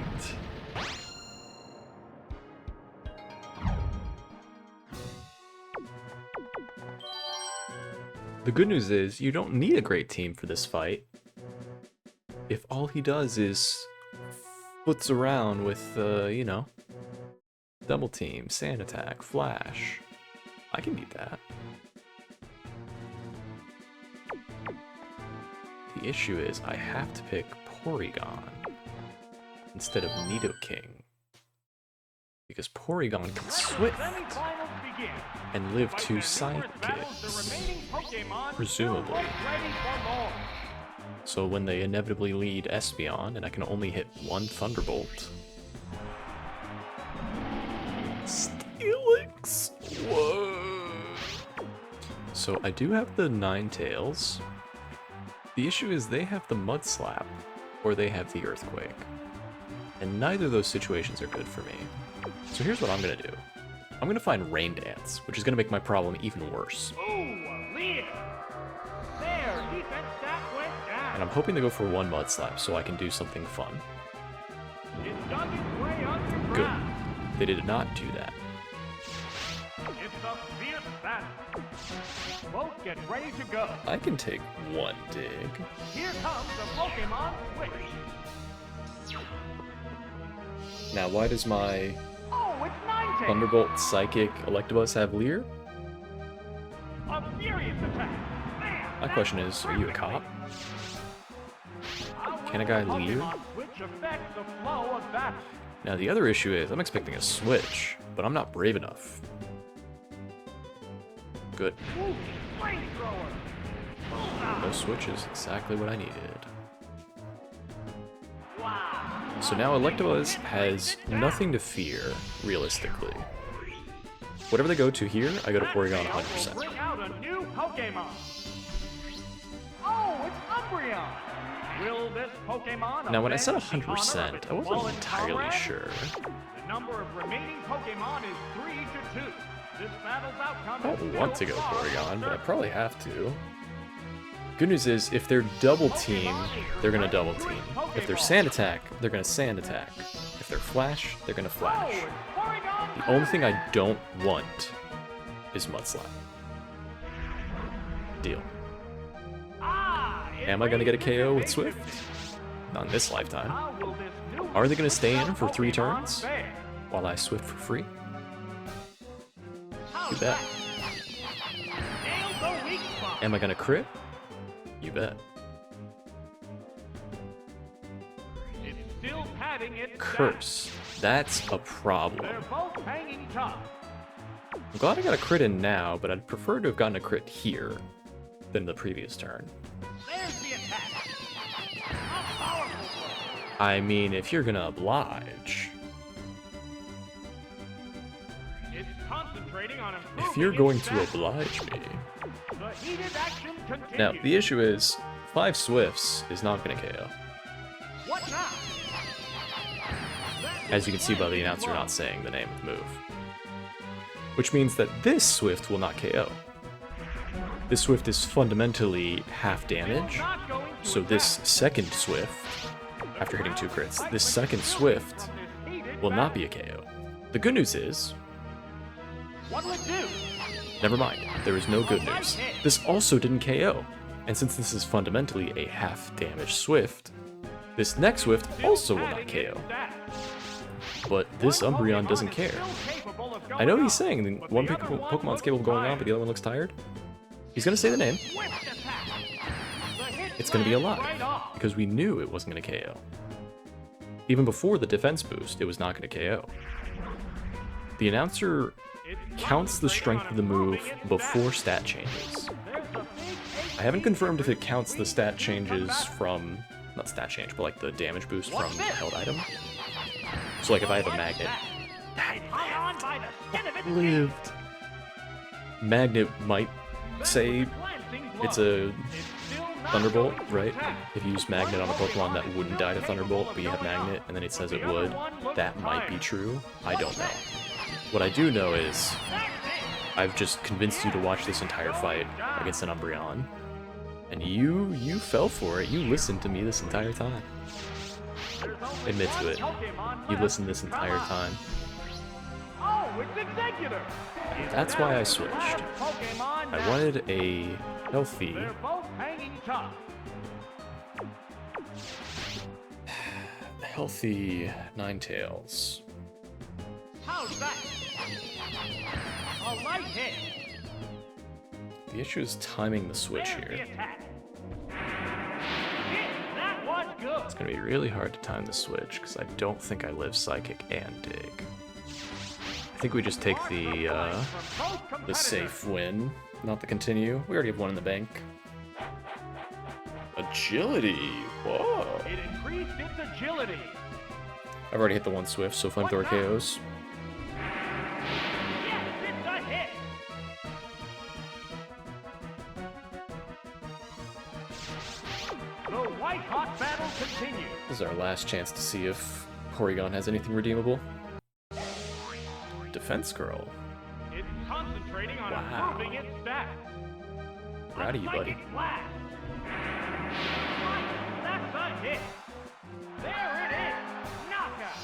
The good news is you don't need a great team for this fight. If all he does is foots around with, you know, double team, sand attack, flash, I can beat that. The issue is I have to pick Porygon instead of Nidoking, because Porygon can Swift and live 2 sidekicks, presumably. So when they inevitably lead Espeon and I can only hit 1 Thunderbolt. Steelix! Whoa! So I do have the Ninetales. The issue is they have the Mud Slap, or they have the Earthquake. And neither of those situations are good for me. So here's what I'm gonna do. I'm gonna find Rain Dance, which is gonna make my problem even worse. And I'm hoping to go for 1 Mud Slap so I can do something fun. Good. They did not do that. It's a fierce battle. Both get ready to go. I can take 1 dig. Here comes the Pokemon Switch. Now, why does my Oh, it's Ninetales. Thunderbolt Psychic Electabuzz have Leer? A furious attack. Man, My question is, are you a cop? Can a guy Leer? Switch affects the flow of battle. Now, the other issue is I'm expecting a switch, but I'm not brave enough. Good. Ooh, flamethrower. No switch is exactly what I needed. Wow. So now Electabuzz has nothing to fear, realistically. Whatever they go to here, I go to Porygon 100%. Bring out a new Pokemon. Oh, it's Umbreon. Will this Pokemon Now, when I said avenge the honor of 100%, its I wasn't fallen entirely comrade? sure. The number of remaining Pokemon is 3-2. This battle's outcome I is don't want to still go far from Porygon, but I certain. probably have to. Good news is, if they're double team, they're gonna double team. If they're sand attack, they're gonna sand attack. If they're flash, they're gonna Oh, flash. it's Porygon The only thing I don't want is Mud Slap. Deal. it Am I gonna get a raises KO with division. Swift? Not in this lifetime. How will this new Are they gonna stay in for 3 Pokemon turns? fare? While I Swift for free? How's You bet. that? Nail the weak spot. Am I gonna crit? You bet. It's still padding its Curse. That's a back. problem. They're both hanging tough. I'm glad I got a crit in now, but I'd prefer to have gotten a crit here than the previous turn. There's the attack. A powerful blow. I mean, if you're gonna oblige. It's concentrating on improving If you're going its to back. oblige me. The heated action continues. Now, the issue is, 5 Swifts is not gonna KO. What now? As you can see by the announcer not saying the name of the move. Which means that this Swift will not KO. This Swift is fundamentally half damage, so this second Swift, after hitting 2 crits, this second Swift will not be a KO. The good news is, What will it do? never mind, there is no good news. This also didn't KO, and since this is fundamentally a half damage Swift, this next Swift also will not KO. But this Umbreon doesn't care. I know he's saying that one Pokemon's capable of going on, but the other one looks tired. He's gonna say the name. It's gonna be alive, because we knew it wasn't gonna KO. Even before the defense boost, it was not gonna KO. The announcer counts the strength of the move before stat changes. I haven't confirmed if it counts the stat changes from, not stat change, but like the damage boost from the held item. So like if I have a magnet, lived. Magnet might say It's a Thunderbolt, right? If you use Magnet on a Pokemon that wouldn't die to Thunderbolt, but you have Magnet, and then it says it would, that might be true. I don't know. What I do know is, I've just convinced you to watch this entire fight against an Umbreon, and you fell for it. You listened to me this entire time. Admit to it. You listened this entire time. That's why I switched. I wanted a healthy... healthy Ninetales. How's that? A light hit. The issue is timing the switch here. That was good. It's gonna be really hard to time the switch because I don't think I live Psychic and Dig. I think we just take the safe win, not the continue. We already have one in the bank. Agility. Whoa. It increased its agility. I've already hit the one Swift, so Flamethrower KOs. Yes, it's a hit. The white-hot battle continues. This is our last chance to see if Porygon has anything redeemable. Defense Girl. It's concentrating on improving its stats. Proud of you, buddy. Blast. That's a hit. There it is. Knockout.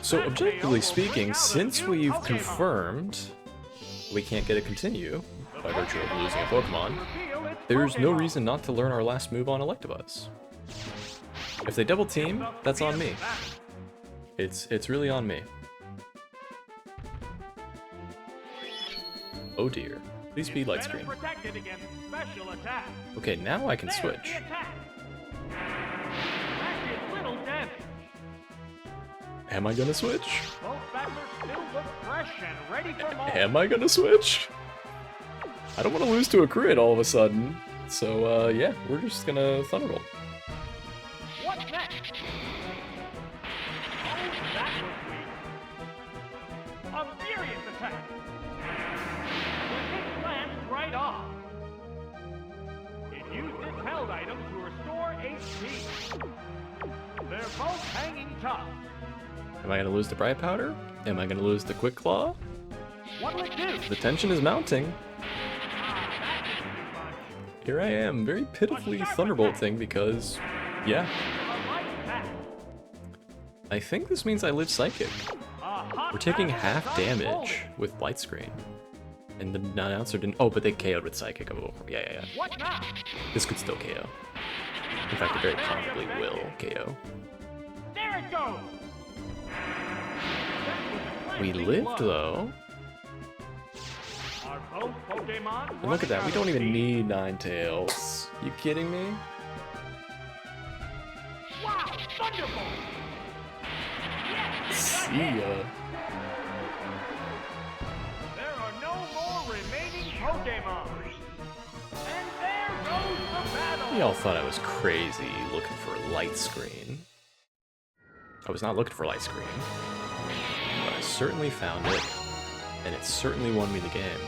So objectively speaking, since we've confirmed we can't get a continue by virtue of losing a Pokemon, there's no reason not to learn our last move on Electabuzz. If they double team, that's on me. It's really on me. Oh dear. Please be light screen. Okay, now I can switch. Am I gonna switch? Am I gonna switch? I don't want to lose to a crit all of a sudden. So, yeah, we're just gonna Thunderbolt. What's next? Oh, that was weak. A furious attack. The hit glanced right off. It used its held item to restore HP. They're both hanging tough. Am I gonna lose the Bright Powder? Am I gonna lose the Quick Claw? What'll it do? The tension is mounting. Here I am, very pitifully Thunderbolting because, yeah. I think this means I live Psychic. We're taking half damage with Blight Screen. And the announcer didn't... Oh, but they KO'd with Psychic. Oh, yeah. What now? This could still KO. In fact, it very probably will KO. There it goes! We lived, though. And look at that, we don't even need Ninetales. You kidding me? Wow, Thunderbolt! See ya. There are no more remaining Pokemon. And there goes the battle! Y'all thought I was crazy looking for Light Screen. I was not looking for Light Screen. But I certainly found it, and it certainly won me the game.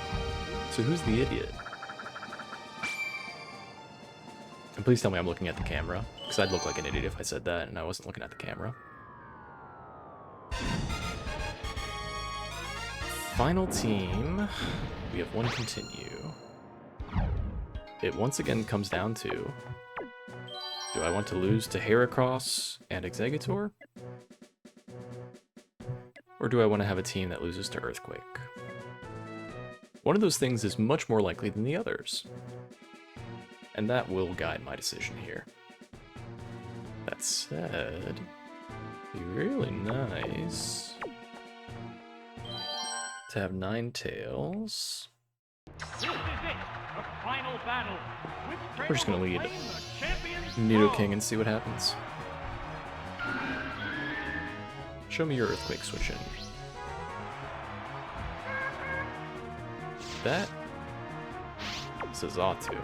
So who's the idiot? And please tell me I'm looking at the camera, because I'd look like an idiot if I said that and I wasn't looking at the camera. Final team. We have one continue. It once again comes down to, do I want to lose to Heracross and Exeggutor? Or do I want to have a team that loses to Earthquake? One of those things is much more likely than the others. And that will guide my decision here. That said, it'd be really nice to have Ninetales. This is it, the final battle. We're just gonna lead Nidoking and see what happens. Show me your Earthquake switch in. That says Zatu.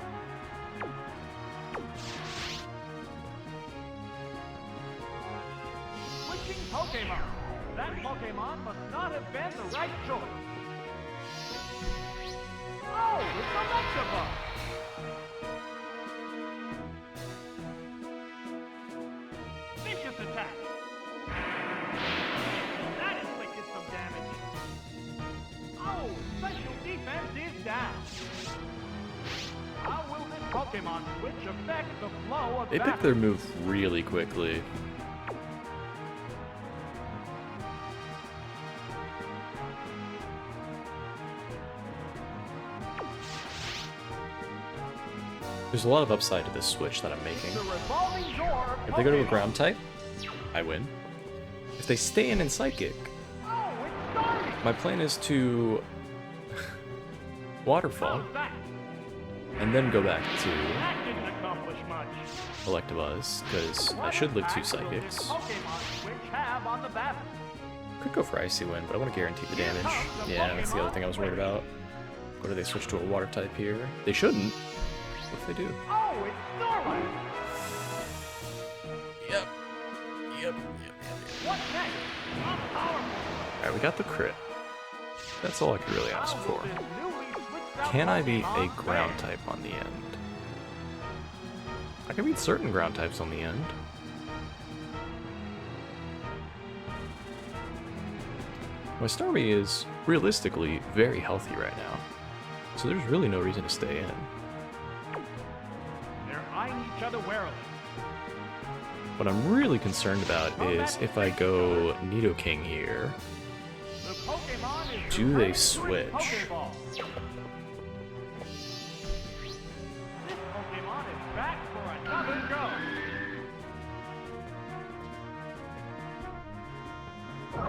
Switching Pokemon. That Pokemon must not have been the right choice. now. How will this Pokemon switch affect the flow of They battle? pick their move really quickly. There's a lot of upside to this switch that I'm making. The revolving door of If they go to a Pokemon. ground type, I win. If they stay in Psychic, Oh, it's starting! my plan is to Waterfall How's that? and then go back to That didn't accomplish much. Electabuzz, because I should live 2 Psychics. Pokemon switch have on the battle. Could go for Icy Wind, but I want to guarantee the damage. Yeah, that's the other thing I was worried about. What do they switch to a water type here? They shouldn't. What if they do? Oh, it's Snorlax! Yep. What next? I'm powerful. Alright, we got the crit. That's all I could really ask How for. will this newly switched out Can I beat a Pokemon ground fare? type on the end? I can beat certain ground types on the end. My Starmie is realistically very healthy right now, so there's really no reason to stay in. They're eyeing each other warily. What I'm really concerned about is if I go Nidoking here, The Pokemon is do they returning to its switch? Pokeball. This Pokemon is back for another go.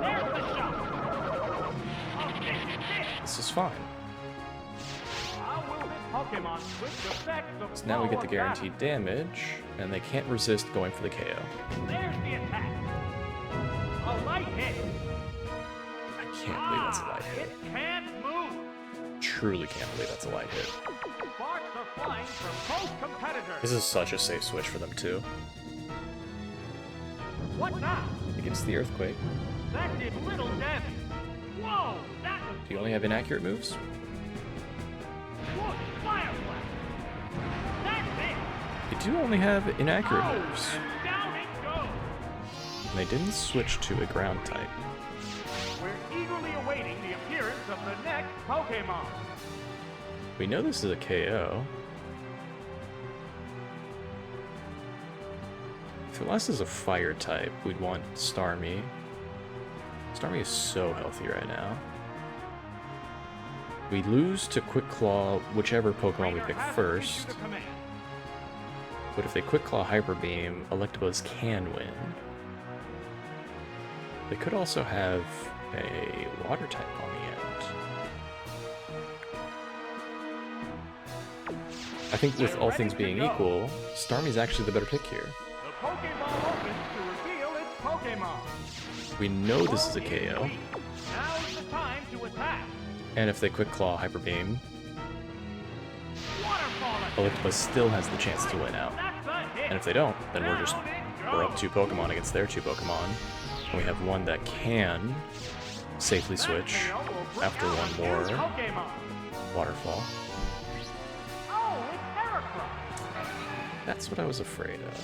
There's the shot. Oh, this. this is fine. How will this Pokemon switch affect the So now we flow get the of guaranteed damage, and they can't resist going for the KO. battle? There's the attack. A light hit. I can't believe that's a light hit. It can't move. Truly can't believe that's a light hit. Sparks are flying from both competitors. This is such a safe switch for them too. What now? Against the Earthquake. That did little damage. Whoa, that was Do you only have inaccurate moves? Whoa, Fire Blast. That's it. You do only have inaccurate Oh, moves. and down it goes. And they didn't switch to a ground type. We're eagerly awaiting the appearance of the next Pokemon. We know this is a KO. If Celeste is a fire type, we'd want Starmie. Starmie is so healthy right now. We lose to Quick Claw whichever Pokemon we pick first, but if they Quick Claw Hyper Beam, Electabuzz can win. They could also have a Water type on the end. I think with all things being equal, Starmie's actually the better pick here. The Pokeball opens to reveal its Pokemon. We know this is a KO, Now is the time to attack. and if they Quick Claw Hyper Beam, Waterfall attack. Electabuzz still has the chance to win out. That's a hit. And if they don't, then we're up goes. 2 Pokemon against their 2 Pokemon. And we have one that can safely switch That will bring after out one a more new Pokemon. Waterfall. Oh, it's Heracross. That's what I was afraid of.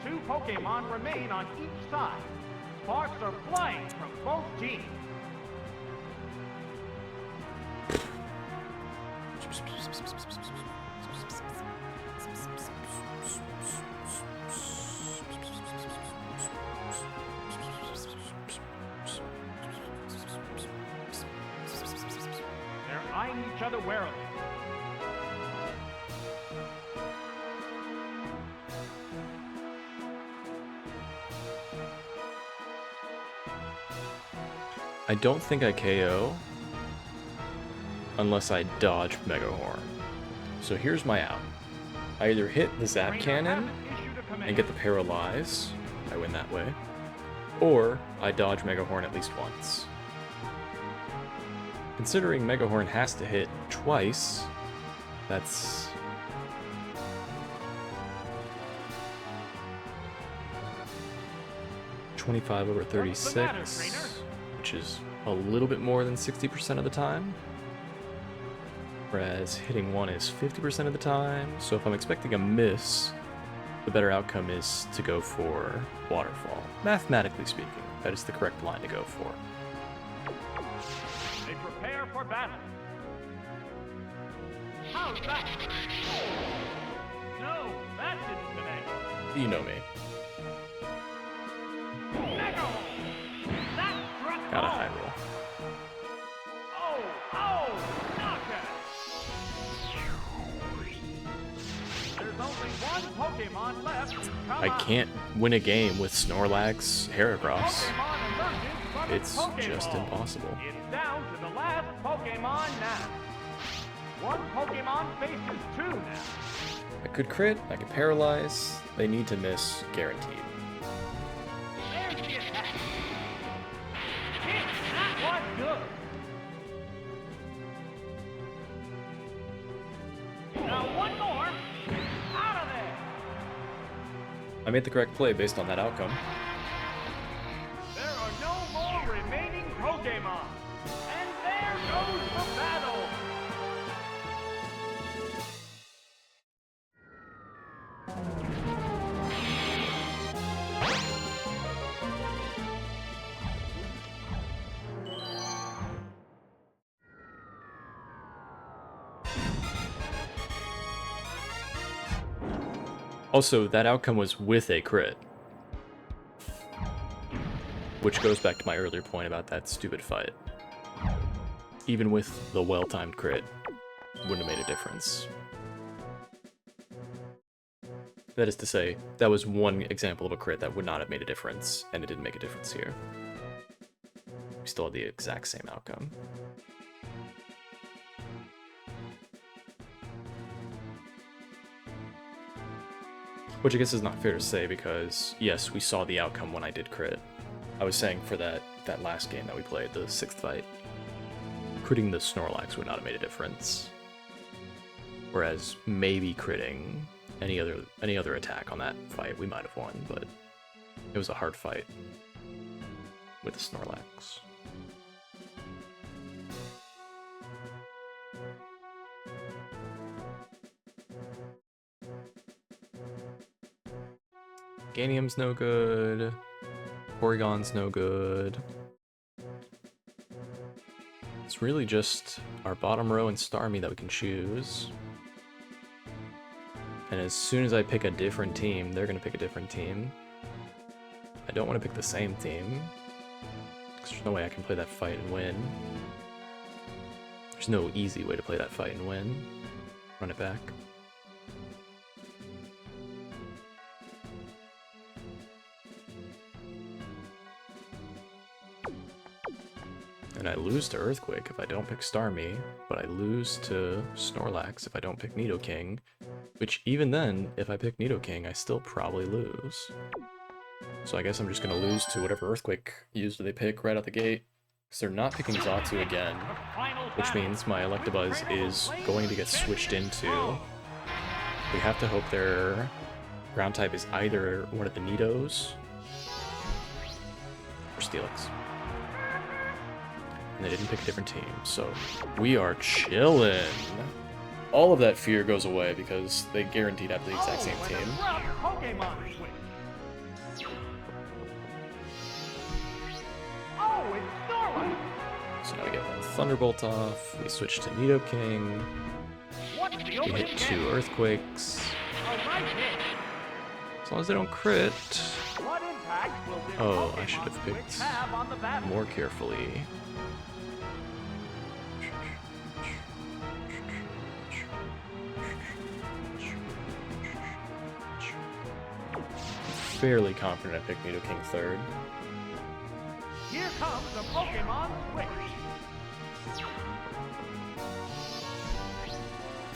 2 Pokemon remain on each side. Sparks are flying from both teams. They're eyeing each other warily. I don't think I KO unless I dodge Mega Horn. So here's my out. I either hit the Zap Trainer Cannon hasn't issued a command. and get the Paralyze, I win that way, or I dodge Mega Horn at least once. Considering Mega Horn has to hit twice, that's... $25 over What's the matter, 36, trainer? which is a little bit more than 60% of the time. Whereas hitting one is 50% of the time, so if I'm expecting a miss, the better outcome is to go for Waterfall. Mathematically speaking, that is the correct line to go for. They prepare for battle. How's that? No, that didn't connect. You know me. Mega! That struck Got a home. high roll. Oh, knockout! There's only one Pokemon left. Come I on. can't win a game with Snorlax Heracross. Pokemon emerges from It's its just Pokeball. impossible. It's down to the last Pokemon now. One Pokemon faces two now. I could crit, I could paralyze. They need to miss guaranteed. There's the attack. Hit, that was good. Now one more. Out of there. I made the correct play based on that outcome. There are no more remaining Pokemon. And there goes the battle. Also, that outcome was with a crit. Which goes back to my earlier point about that stupid fight. Even with the well-timed crit, wouldn't have made a difference. That is to say, that was one example of a crit that would not have made a difference, and it didn't make a difference here. We still had the exact same outcome. Which I guess is not fair to say because, yes, we saw the outcome when I did crit. I was saying for that last game that we played, the 6th fight, critting the Snorlax would not have made a difference. Whereas maybe critting any other attack on that fight, we might have won, but it was a hard fight with the Snorlax. Ganium's no good. Porygon's no good. It's really just our bottom row and Starmie that we can choose. And as soon as I pick a different team, they're going to pick a different team. I don't want to pick the same team, because there's no way I can play that fight and win. There's no easy way to play that fight and win. Run it back. And I lose to Earthquake if I don't pick Starmie, but I lose to Snorlax if I don't pick Nidoking, which even then, if I pick Nidoking, I still probably lose. So I guess I'm just going to lose to whatever Earthquake user they pick right out the gate, because they're not picking Xatu again, which means my Electabuzz is going to get switched into. We have to hope their ground type is either one of the Nidos or Steelix. And they didn't pick a different team, so we are chillin'. All of that fear goes away because they guaranteed have the exact same team. So now we get one Thunderbolt off, we switch to Nidoking, we hit 2 Earthquakes. As long as they don't crit. Oh, I should have picked more carefully. Fairly confident I picked Nidoking third. Here comes the Pokemon Switch.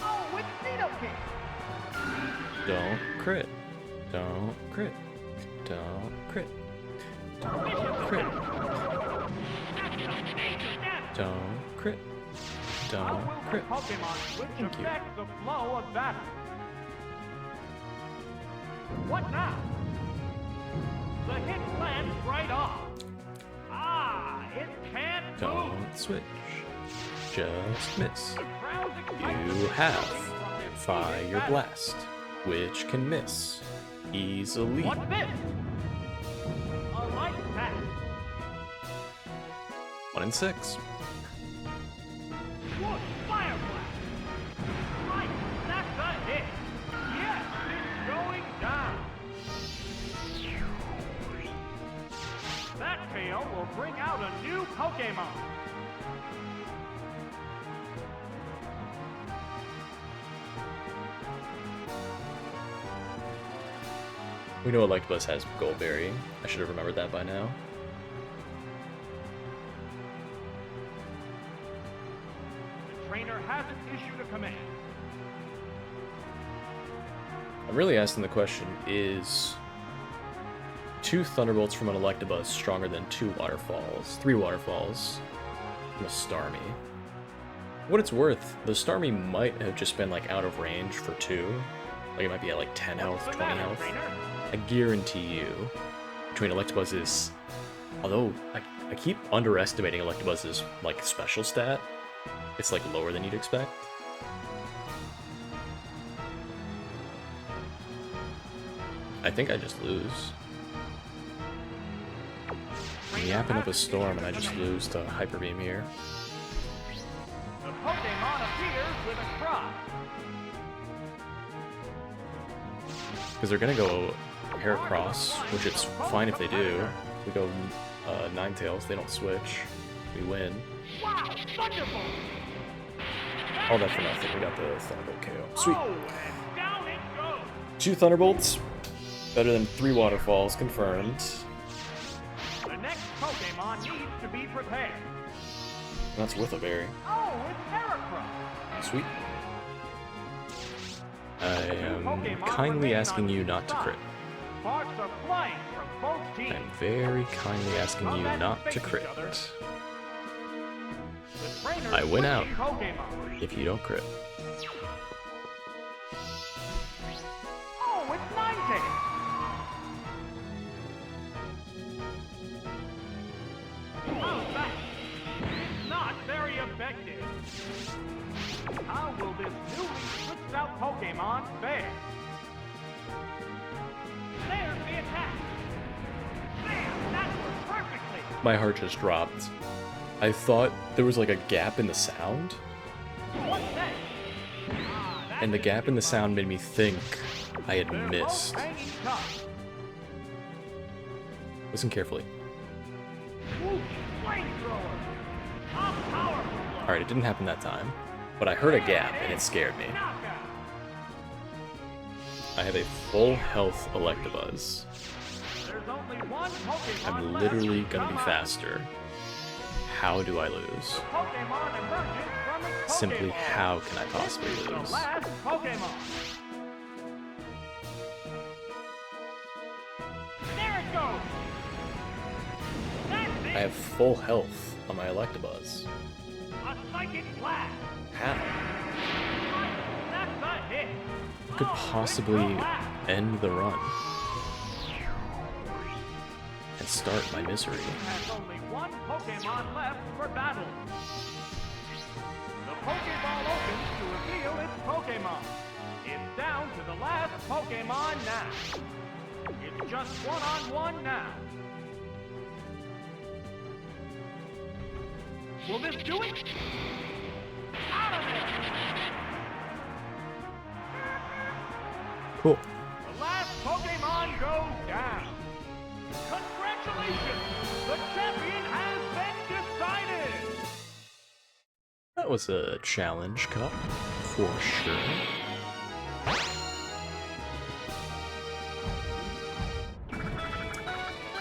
Oh, it's Nidoking. Don't crit. Don't crit. Don't crit. Don't crit. Don't crit. Don't crit. Pokemon Switch Thank you. affect the flow of battle. What now? The hit lands right off. Ah, it can't move. Don't switch. Just miss. The crowd's excitement You is have building from this Fire heated battle. Blast, which can miss easily. What's this? A light pack. 1 in 6. Whoa, Fire Blast. fail will bring out a new Pokemon. We know Electabuzz has Goldberry. I should have remembered that by now. The trainer hasn't issued a command. I'm really asking the question, is 2 Thunderbolts from an Electabuzz stronger than 3 Waterfalls from a Starmie? What it's worth, the Starmie might have just been like out of range for 2. Like it might be at like 10 health, 20 health. I guarantee you, between Electabuzz's, although I keep underestimating Electabuzz's like special stat, it's like lower than you'd expect. I think I just lose. I'm yapping up a storm and I just lose to Hyper Beam here. The Pokemon appears with a cry. Because they're gonna go Heracross, which it's fine if they do. We go Ninetales, they don't switch. We win. Wow, thunderbolt! All that for nothing, we got the Thunderbolt KO. Sweet. Oh, and down it goes. 2 Thunderbolts, better than 3 Waterfalls, confirmed. The next Pokemon needs to be prepared. And that's with a berry. Oh, it's Heracross. Sweet. I am kindly asking you not to crit. Sparks are flying from both teams. I'm very kindly asking you not to crit. I win out if you don't crit. Oh, it's Ninetales. How's that? It's not very effective. How will this newly switched out Pokemon fare? There's the attack. Bam! That was perfectly. My heart just dropped. I thought there was like a gap in the sound, What's that? and the gap in the sound made me think I had They're missed. both hanging tough. Listen carefully. Ooh, flamethrower. A powerful blow. Alright, it didn't happen that time, but I heard a gap and it scared me. Knockout. I have a full health Electabuzz. There's only one Pokemon I'm left. literally gonna be Come on. faster. How do I lose? Pokemon emerges from its Simply, Pokeball. how can I possibly This is lose? the last Pokemon. There it goes. That's it. I have full health on my Electabuzz. A psychic blast. How? That's a hit. What could possibly end the run and start my misery? Has only one Pokemon left for battle. The Pokeball opens to reveal its Pokemon. It's down to the last Pokemon now. It's just one-on-one now. Will this do it? Out of there! Cool. The last Pokemon goes down. Congratulations! The champion has been decided! That was a challenge cup, for sure.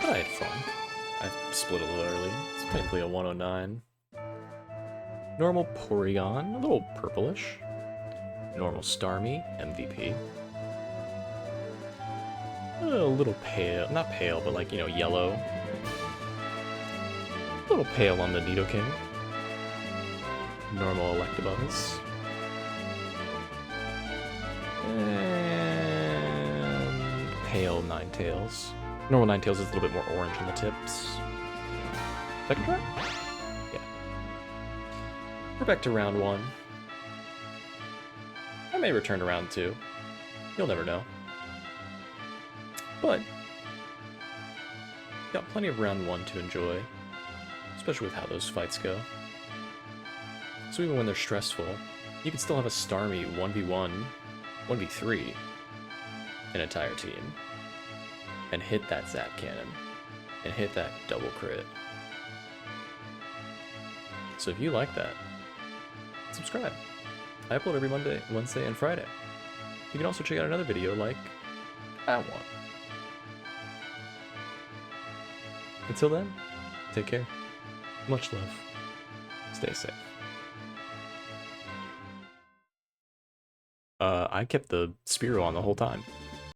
But I had fun. I split a little early. It's technically a 109. Normal Porygon, a little purplish. Normal Starmie, MVP. A little pale, not pale, but like, you know, yellow. A little pale on the Nidoking. Normal Electabuzz. And pale Ninetales. Normal Ninetales is a little bit more orange on the tips. Second try? Yeah. We're back to round 1. I may return to round 2. You'll never know. But got plenty of round 1 to enjoy, especially with how those fights go. So even when they're stressful, you can still have a Starmie 1v1, 1v3 an entire team, and hit that Zap Cannon, and hit that double crit. So if you like that, subscribe. I upload every Monday, Wednesday, and Friday. You can also check out another video like that one. Until then, take care. Much love. Stay safe. I kept the Spearow on the whole time.